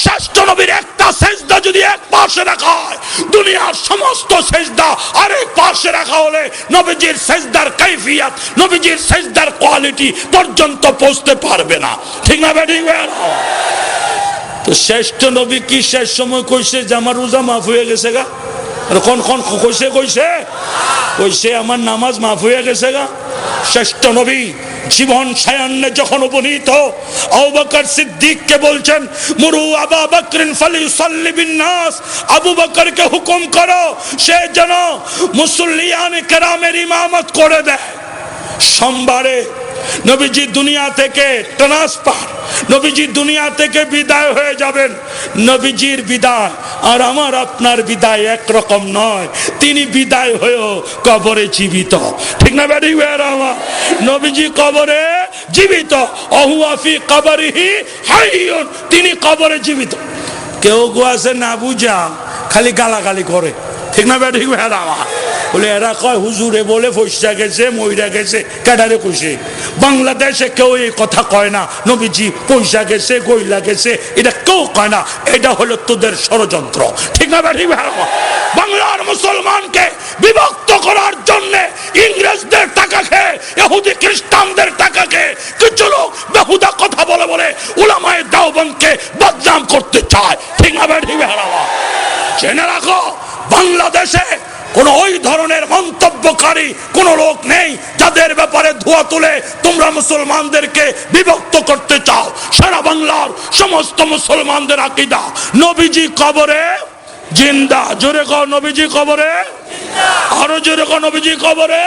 শ্রেষ্ঠ নবীর একটা সেজদা যদি এক পাশে রাখা হয়, দুনিয়ার সমস্ত সেজদা আরেক পাশে রাখা হলে নবীজির সেজদার কাইফিয়ত, নবীজির সেজদার কোয়ালিটি পর্যন্ত পৌঁছতে পারবে না, ঠিক না? ঠিক না? তো শ্রেষ্ঠ নবী কি শেষ সময় কইছে যে আমার রোজা মাফ হয়ে গেছে গা? কোন কোন কইছে কইছে কইছে আমার নামাজ মাফ হয়ে গেছে গা। শ্রেষ্ঠ নবী জীবন সায়ান্নে যখন উপনীত আবু বকর সিদ্দিককে বলছেন মুরু আবু বকরিন ফালিউসাল্লি বিন নাস, আবু বকরকে হুকুম করো সে যেন মুসল্লিয়ানে কেরামের ইমামত করে দেয়। সোমবারে নবীজি দুনিয়া থেকে ট্রান্সফার, নবীজি দুনিয়া থেকে বিদায় হয়ে যাবেন। নবীজির বিদায় আর আমার আপনার বিদায় একরকম নয়। তিনি বিদায় হয়েও কবরে জীবিত, ঠিক না বেটি? নবীজি কবরে জীবিত, অহুয়া ফি কবরিহি হাইয়ুন, তিনি কবরে জীবিত। কেউ গো আছে না বুঝা খালি গালাগালি করে, ঠিক না বেটি? বলে এরা কয় হুজুরে বলে ফসা গেছে মইরা গেছে, কেডারে কইছে? বাংলাদেশে কেউ এই কথা কয় না নবীজি পয়সা গেছে গইলা গেছে, এটা কেউ কয় না। এটা হলো তোদের ষড়যন্ত্র, ঠিক না বেটি? বাংলার মুসলমানকে বিভক্ত করার জন্য ইংরেজদের টাকা খেয়ে, ইহুদি খ্রিস্টানদের টাকা খেয়ে কিছু লোক বেহুদা কথা বলে বলে উলামায়ে দেওবন্দকে বদনাম করতে চায়, ঠিক না বেটি? জেনে রাখো, বাংলাদেশে কোন ওই ধরনের মন্তব্যকারী কোন লোক নেই যাদের ব্যাপারে ধোয়া তুলে তোমরা মুসলমানদেরকে বিভক্ত করতে চাও। সারা বাংলার সমস্ত মুসলমানদের আকীদা নবীজি কবরে জিন্দা। জোরে কও নবীজি কবরে, আরো জোরে কও নবীজি কবরে।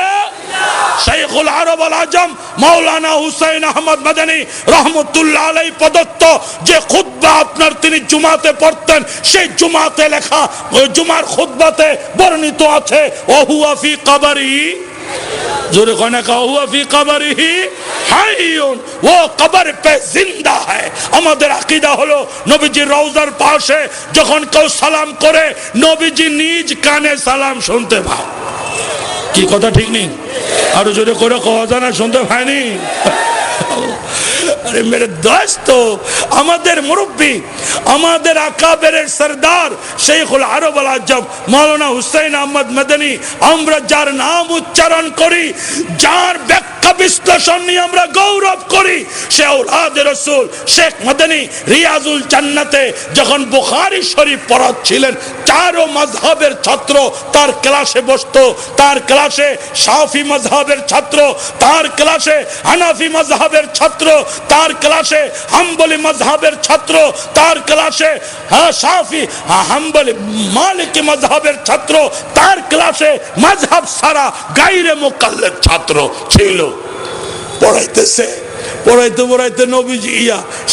শাইখুল আরব আল আজম মাওলানা হুসাইন আহমদ মাদানী রহমতুল্লাহ আলাইহি প্রদত্ত যে খুতবা আপনার তিনি জুমাতে পড়তেন, সেই জুমাতে লেখা ওই জুমার খুতবাতে বর্ণিত আছে ওহুয়া ফি কবরিহি, जोरे कहने का हुआ फी कबरिही हाय्युन, वो कबर पे जिंदा है। আমাদের আকীদা হলো নবীজির রওজার পাশে যখন কেউ সালাম করে নবীজি নিজ কানে সালাম শুনতে পায়। কি কথা ঠিক নেই? আর জোরে করে কওয়া জানা শুনতে পায়নি? अरे मेरे दोस्तो, আমাদের মুরব্বী, আমাদের আকাবেরের সরদার শেখুল আরব আল আজম মাওলানা হুসাইন আহমদ মাদানী, আমরা যার নাম উচ্চারণ করি, যার ব্যাখ্যা বিশ্লেষণ নিয়ে আমরা গৌরব করি, সে আওলাদে রাসূল শেখ মাদানী রিয়াজুল জান্নাতে যখন বুখারী শরীফ পড়াচ্ছিলেন, চারো মাযহাবের ছাত্র তার ক্লাসে বসতো। তার ক্লাসে শাফি মাযহাবের ছাত্র, তার ক্লাসে হানাফি মাযহাবের ছাত্র, তার ক্লাসে হাম্বলি মাযহাবের ছাত্র, তার ক্লাসে শাফি হাম্বলি মালিকি মাযহাবের ছাত্র, তার ক্লাসে মাযহাব সারা গায়রে মুকাল্লিদ ছাত্র ছিল। পড়াইতেছে পড়াইতে পড়াইতে নবীজি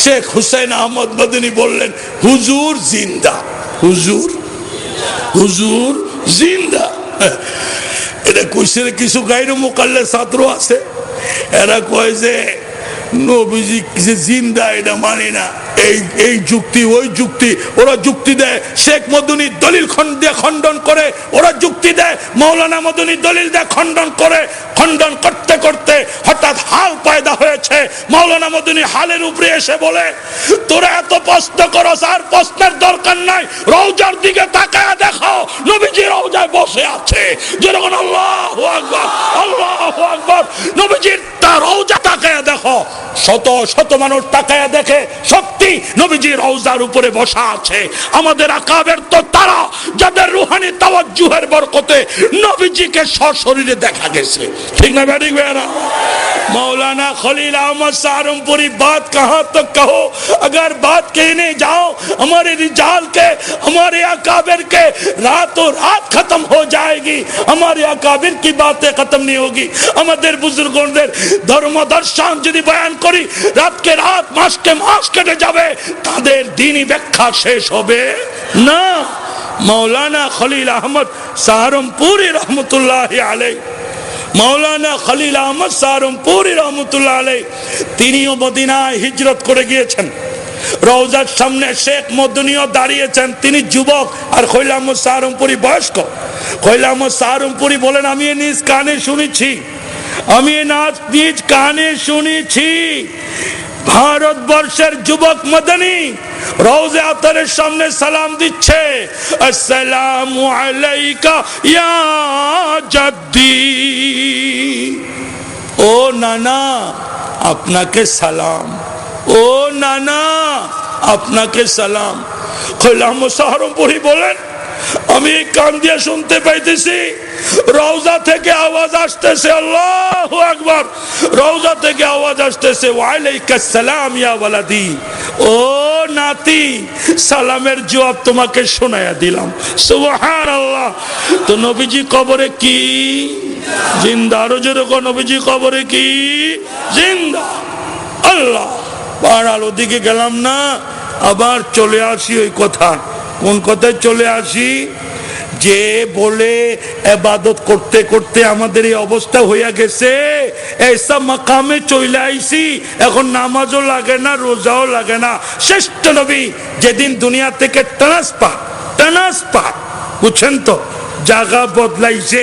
শেখ হুসাইন আহমদ মাদানী বললেন, হুজুর জিন্দা, হুজুর হুজুর জিন্দা। এটা কইছে কিছু গায়রে মুকাল্লিদ ছাত্র আছে, এরা কয় যে নবীজি যে জিন্দা এটা মানি না, এই যুক্তি ওই যুক্তি, ওরা যুক্তি দেয় শেখ মদনী দলিল দিয়ে খণ্ডন করে, ওরা যুক্তি দেয় মাওলানা মদনী দলিল দিয়ে খণ্ডন করে। খণ্ডন করতে করতে হঠাৎ হাল পয়দা হয়েছে। মাওলানা মদনী হালের উপরে এসে বলে, তোরা এত প্রশ্ন করস, আর প্রশ্নের দরকার নাই, রওজার দিকে তাকায় দেখো, নবীজি রওজায় বসে আছে। যেরকম আল্লাহু আকবার, আল্লাহু আকবার, নবীজির তার রওজা তাকায় দেখো। শত শত মানুষ তাকায় দেখে সত্যি নবীজি রওজার উপরে বসা আছে। আমাদের আকাবের তো তারা যাদের রুহানি তাওয়াজ্জুহের বরকতে নবীজিকে সশরীরে দেখা গেছে, ঠিক না বেটি? मौलाना खलील अहमद सहारनपुरी बात कहाँ तक कहो, अगर बात कहने जाओ हमारे रिजाल के, हमारे अकाबिर के, रातों रात खत्म हो जाएगी। हमारे अकाबिर की बातें खत्म नहीं होगी। हमारे बुजुर्गों ने धर्म दर्शन यदि बयान करी, रात के रात मास के मास केटे जाবে, তাদের দ্বীনি ব্যাখ্যা শেষ হবে না। मौलाना खलील अहमद सहारनपुरी रहमतुल्लाहि अलैहि, मौलाना खलील अहमद सहारनपुरी रहमतुल्लाह अलैहि, তিনিও মদিনায় হিজরত করে গিয়েছেন। রওজার সামনে শেখ মদনীও দাঁড়িয়েছেন, তিনি যুবক আর খলীল আহমদ সহারনপুরি বয়স্ক। খলীল আহমদ সহারনপুরি বলেন, আমি নিজ কানে শুনেছি, আমি নিজ কানে শুনেছি ভারতবর্ষের যুবক মদনী রওজা আতরের সামনে সালাম দিচ্ছে, আসসালামু আলাইকা ইয়া জাদ্দি, ও নানা আপনাকে সালাম, ও নানা আপনাকে সালাম। খলীল আহমদ সহারনপুরি বলেন, আমি কান দিয়ে শুনতে পাইতেছি রওজা থেকে আওয়াজ আসতেছে, আল্লাহু আকবার। রওজা থেকে আওয়াজ আসতেছে, ওয়ালাইকুম সালাম ইয়া ওয়ালাদি। ও নাতি, সালামের জবাব তোমাকে শোনায়া দিলাম। সুবহানাল্লাহ। তো নবীজি কবরে কি জিন্দা? আরো জোরে কো, নবীজি কবরে কি জিন্দা? আল্লাহ, পাড়াল ওদিকে গেলাম না, আবার চলে আসি ওই কথা। কোন কথায় চলে আসি? যে বলে ইবাদত করতে করতে আমাদের এই অবস্থা হইয়া গেছে, এইসা মাকামে চলে আইছি, এখন নামাজও লাগে না, রোজাও লাগে না। শ্রেষ্ঠ নবী যেদিন দুনিয়া থেকে ট্রান্সফার, বুঝছেন তো, জায়গা বদলাইছে,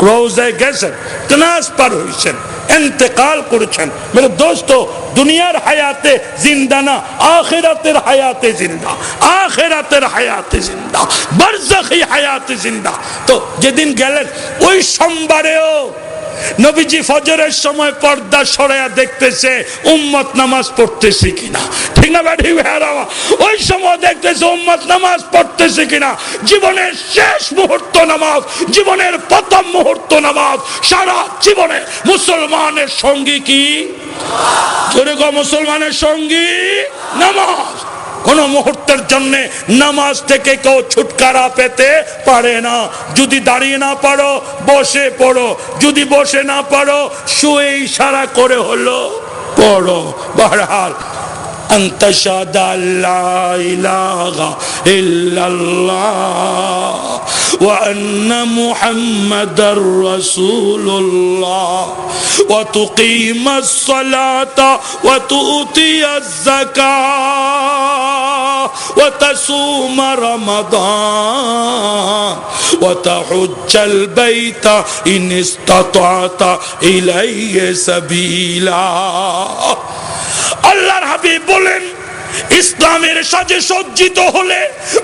রওজায় গেছেন, ট্রান্সফার হয়েছেন, इंतकाल করেছেন। मेरे दोस्तों, দুনিয়ার হায়াতে জিন্দা না, আখিরাতের হায়াতে জিন্দা, আখিরাতের হায়াতে জিন্দা, বারজাখী হায়াতে জিন্দা। তো যেদিন গেলেন ওই সোমবারেও নবীজি ফজরের সময় পর্দা সরাইয়া দেখতেছে উম্মত নামাজ পড়তেছে কিনা, ঠিক না ব্যাঠি ভাইরা? ওই সময় দেখতেছে উম্মত নামাজ পড়তেছে কিনা। জীবনের শেষ মুহূর্ত নামাজ, জীবনের প্রথম মুহূর্ত নামাজ, সারা জীবনে মুসলমানের সঙ্গী কি? জোরে গো, মুসলমানের সঙ্গী নামাজ। কোন মুহূর্তের জন্য নামাজ থেকে কেউ ছুটকারা পেতে পারে না। যদি দাঁড়িয়ে না পারো বসে পড়ো, যদি বসে না পারো শুয়ে ইশারা করে হলো পড়ো। বহরহাল أنت شهد أن لا إله إلا الله وأن محمد رسول الله وتقيم الصلاة وتؤتي الزكاة وتصوم رمضان وتحج البيت إن استطعت إليه سبيلا। আল্লাহর হাবিব বলেন, ইসলামের সাজে সজ্জিত হলে,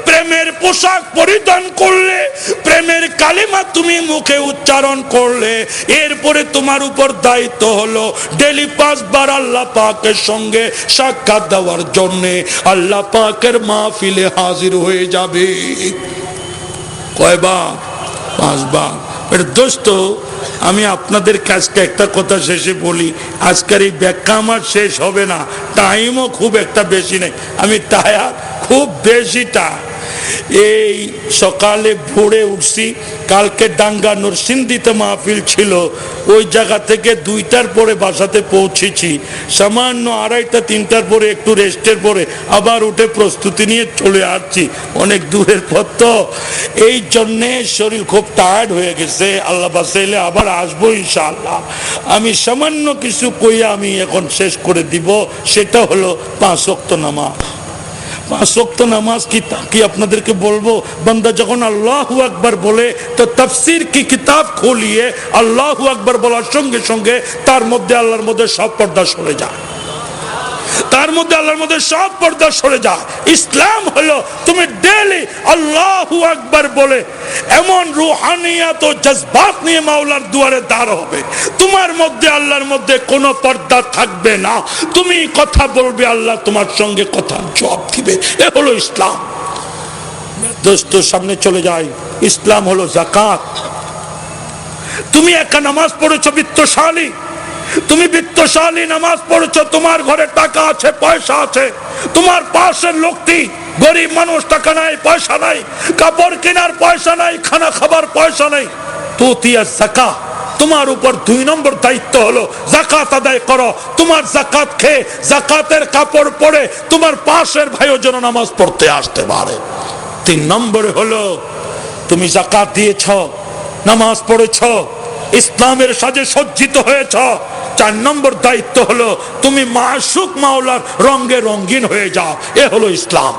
প্রেমের পোশাক পরিধান করলে, প্রেমের কালিমা তুমি মুখে উচ্চারণ করলে, এরপরে তোমার উপর দায়িত্ব হলো ডেলি 5 বার আল্লাহ পাকের সঙ্গে সাক্ষাৎ দেওয়ার জন্য আল্লাহ পাকের মাহফিলে হাজির হয়ে যাবে। কয়বার? 5 বার। দোস্ত, আমি আপনাদের কাছে একটা কথা শেষে বলি, আজকের এই ব্যাখ্যা আমার শেষ হবে না, টাইমও খুব একটা বেশি নেই, আমি টায়ার খুব বেশিটা। এই সকালে ভোরে উঠছি, কালকে ডাঙ্গা নরসিংদীতে মাহফিল ছিল, ওই জায়গা থেকে 2টার পরে বাসাতে পৌঁছেছি, সামান্য 2:30 3টার পরে একটু রেস্টের পরে আবার উঠে প্রস্তুতি নিয়ে চলে আসছি। অনেক দূরের পথ তো, এই জন্যে শরীর খুব টায়ার্ড হয়ে গেছে। আল্লাহ বাঁচাইলে আবার আসবো ইনশাআল্লাহ। আমি সামান্য কিছু কইয়া আমি এখন শেষ করে দিব, সেটা হলো 5 ওয়াক্ত নামাজ। 5 ওয়াক্ত নামাজ কি আপনাদেরকে বলবো? বান্দা যখন আল্লাহু আকবার বলে তো তাফসীর কি কিতাব খুলিয়ে আল্লাহু আকবার বলার সঙ্গে সঙ্গে তার মধ্যে আল্লাহর মধ্যে সব পর্দা সরে যায়, তার মধ্যে আল্লাহর মধ্যে সব পর্দা সরে যায়। ইসলাম হলো তুমি ডেইলি আল্লাহু আকবার বলে এমন রুহানিয়াত ও জজবাত নিয়ে মাওলার দুয়ারে দাঁড় হবে, তোমার মধ্যে আল্লাহর মধ্যে কোনো পর্দা থাকবে না। তুমি কথা বলবে, আল্লাহ তোমার সঙ্গে কথা জবাব দিবে। এ হলো ইসলাম। দোস্ত, সামনে চলে যাই। ইসলাম হলো যাকাত। তুমি একটা নামাজ পড়েছো বিত্তশালী, তুমি বিত্তশালী নামাজ পড়েছো, তোমার ঘরে টাকা আছে, পয়সা আছে, তোমার পাশের লোকটি গরিব মানুষ, টাকা নাই, পয়সা নাই, কাপড় কেনার পয়সা নাই, খানা খাবার পয়সা নাই, তো তিয়া যাকাত। তোমার উপর 2 নম্বর দায়িত্ব হলো যাকাত আদায় করো। তোমার যাকাত খেয়ে, যাকাতের কাপড় পরে তোমার পাশের ভাইও যেন নামাজ পড়তে আসতে পারে। 3 নম্বরে হলো তুমি যাকাত দিয়েছ, নামাজ পড়েছ, ইসলামের সাজে সজ্জিত হয়েছ। 4 নম্বর দায়িত্ব হলো তুমি মাশুক মাওলার রঙে রঙিন হয়ে যাও। এ হলো ইসলাম।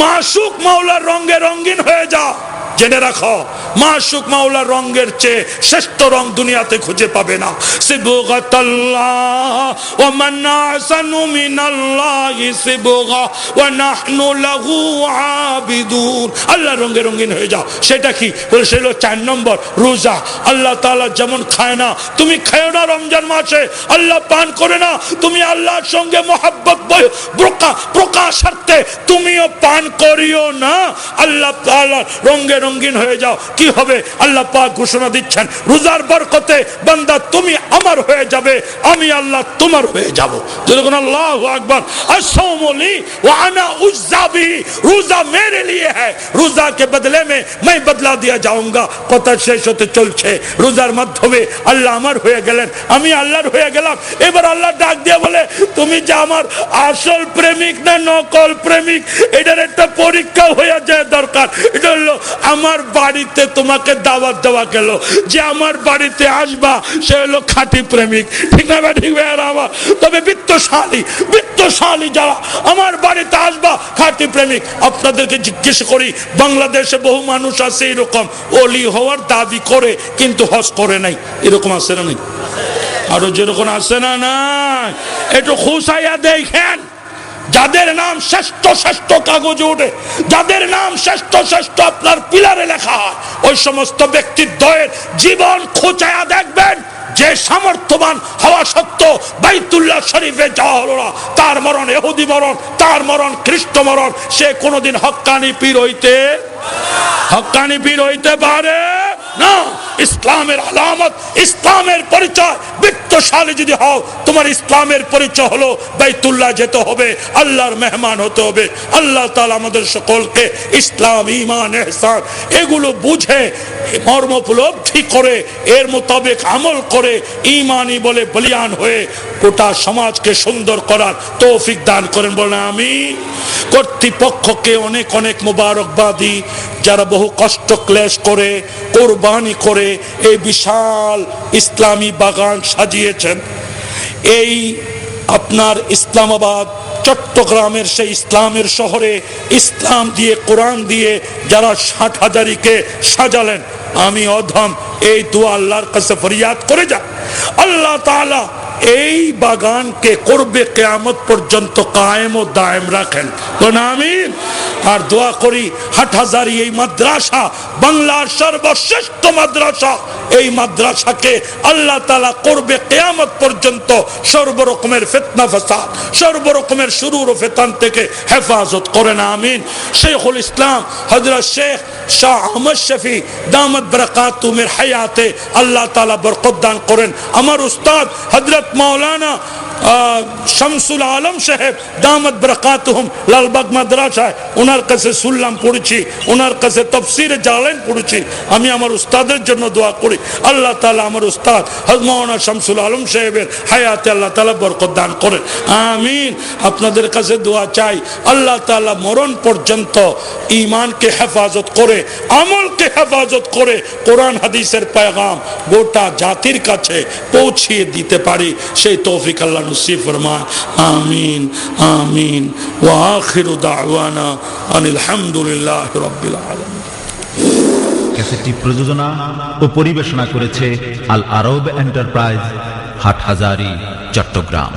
মাশুক মাওলার রঙে রঙিন হয়ে যাও। জেনে রাখো, মাশুক মাওলার রঙের চেয়ে শ্রেষ্ঠ রং দুনিয়াতে খুঁজে পাবে না। সিবগাতাল্লাহ ওয়া মান আহসানু মিনাল্লাহি সিবগা ওয়া নাহনু লাহু আবিদুন, আল্লাহ রঙে রঙিন হয়ে যাও। সেটা কি বলে? সে হলো 4 নম্বর রোজা। আল্লাহ তাআলা যেমন খায় না, তুমি খাও না রমজান মাসে, আল্লাহ পান করে না, তুমি আল্লাহর সঙ্গে মহব্বত প্রকাশার্থে তুমিও পান করিও না, আল্লাহ তাআলা রঙে রঙিন হয়ে যাও। কি হবে? আল্লাহ পাক ঘোষণা দিচ্ছেন, রোজার বরকতে বান্দা তুমি আমার হয়ে যাবে, আমি আল্লাহ তোমার হয়ে যাব। যখন আল্লাহু আকবার, আসসাউমু লি ওয়া আনা উজ্জাবি, রোজা মেরে লিয়ে है, রোজা के बदले में मैं बदला दिया जाऊंगा। কথা শেষ হতে চলছে, রোজার মাধ্যমে আল্লাহ আমার হয়ে গেলেন, আমি আল্লাহর হয়ে গেলাম। এবার আল্লাহ ডাক দিয়ে বলে, তুমি যে আমার আসল প্রেমিক না নকল প্রেমিক, এটার একটা পরীক্ষা হয়ে যায় দরকার। এটা হলো আমার বাড়িতে তোমাকে দাওয়াত দেওয়া গেল, যে আমার বাড়িতে আসবা সে হলো খাঁটি প্রেমিক, ঠিক না? ঠিক আমার। তবে বিত্তশালী যারা আমার বাড়িতে আসবা খাঁটি প্রেমিক। আপনাদেরকে জিজ্ঞেস করি, বাংলাদেশে বহু মানুষ আছে এরকম ওলি হওয়ার দাবি করে কিন্তু হজ করে নাই, এরকম আছে না নাই? আরো যেরকম আছে না নাই, একটু খুশাইয়া দেখেন। যাদের নাম শ্রেষ্ঠ শ্রেষ্ঠ কাগজে ওঠে, যাদের নাম শ্রেষ্ঠ শ্রেষ্ঠ আপনার পিলারে লেখা হয়, ওই সমস্ত ব্যক্তির দয়ের জীবন খোঁচায়া দেখবেন। যে সামর্থ্যবান হওয়া সত্ত্বেও বাইতুল্লাহ শরীফে যাওয়া হলো না, তার মরণ ইহুদি মরণ, তার মরণ খ্রিস্ট মরণ, সে কোনোদিন হক্কানি পীর হইতে পারে না। ইসলামের আলামত, ইসলামের পরিচয়, বিত্তশালী যদি হও, তোমার ইসলামের পরিচয় হলো বাইতুল্লাহ যেতে হবে, আল্লাহর মেহমান হতে হবে। আল্লাহ তাআলা আমাদের সকলকে ইসলাম, ঈমান, ইহসান এগুলো বুঝে মর্ম উপলব্ধি করে এর মোতাবেক আমল করে ঈমানি বলে বলিয়ান হয়ে গোটা সমাজকে সুন্দর করার তৌফিক দান করেন, বলেন আমিন। কর্তৃপক্ষকে অনেক অনেক মোবারকবাদী, যারা বহু কষ্ট ক্লেশ করে কোরবানি করে এই বিশাল ইসলামী বাগান সাজিয়েছেন। এই আপনার ইসলামাবাদ চট্টগ্রামের সেই ইসলামের শহরে ইসলাম দিয়ে, কোরআন দিয়ে যারা 60,000-কে সাজালেন, আমি অধম এই দোয়া আল্লাহর কাছে ফরিয়াদ করে যা, আল্লাহ তাআলা এই বাগানকে করবে কিয়ামত পর্যন্ত কায়েম ও দায়েম রাখেন, বলেন আমিন। আর দোয়া করি হাটহাজারী এই মাদ্রাসা, বাংলার সর্বশ্রেষ্ঠ মাদ্রাসা, এই মাদ্রাসাকে আল্লাহ তাআলা করবে কিয়ামত পর্যন্ত সর্বরকমের ফিতনা ফাসাদ, সর্বরকমের শুরুর ও ফিতান থেকে হেফাজত করেন, আমিন। শেখুল ইসলাম হযরত শেখ শাহ আহমদ শফি দামাত বরকাতুহুর হায়াতে আল্লাহ তাআলা বরকত দান করেন। আমার উস্তাদ হযরত মাওলানা শামসুল আলম সাহেব দামাত বরকাতুহুম লালবাগ মাদ্রাসায়, ওনার কাছে সুল্লাম পড়েছি, ওনার কাছে তাফসীরে জালালাইন পড়েছি। আমি আমার উস্তাদের জন্য দোয়া করি, আল্লাহ তাআলা আমার উস্তাদ হযরত মাওলানা শামসুল আলম সাহেবের হায়াতে আল্লাহ তাআলা বরকত দান করেন, আমিন। আপনাদের কাছে দোয়া চাই, আল্লাহ তাআলা মরণ পর্যন্ত ঈমানকে হেফাজত করে, আমলকে হেফাজত করে, কোরআন হাদিসের পয়গাম গোটা জাতির কাছে পৌঁছিয়ে দিতে পারি, সেই তৌফিক আল্লাহ নসিব ফরমায়, আমিন আমিন। ওয়া আখিরু দাওয়ানা আনিল হামদুলিল্লাহি রাব্বিল আলামিন। ক্যাসেটটি প্রযোজনা ও পরিবেশনা করেছে আল আরব এন্টারপ্রাইজ, হাটহাজারী, চট্টগ্রাম।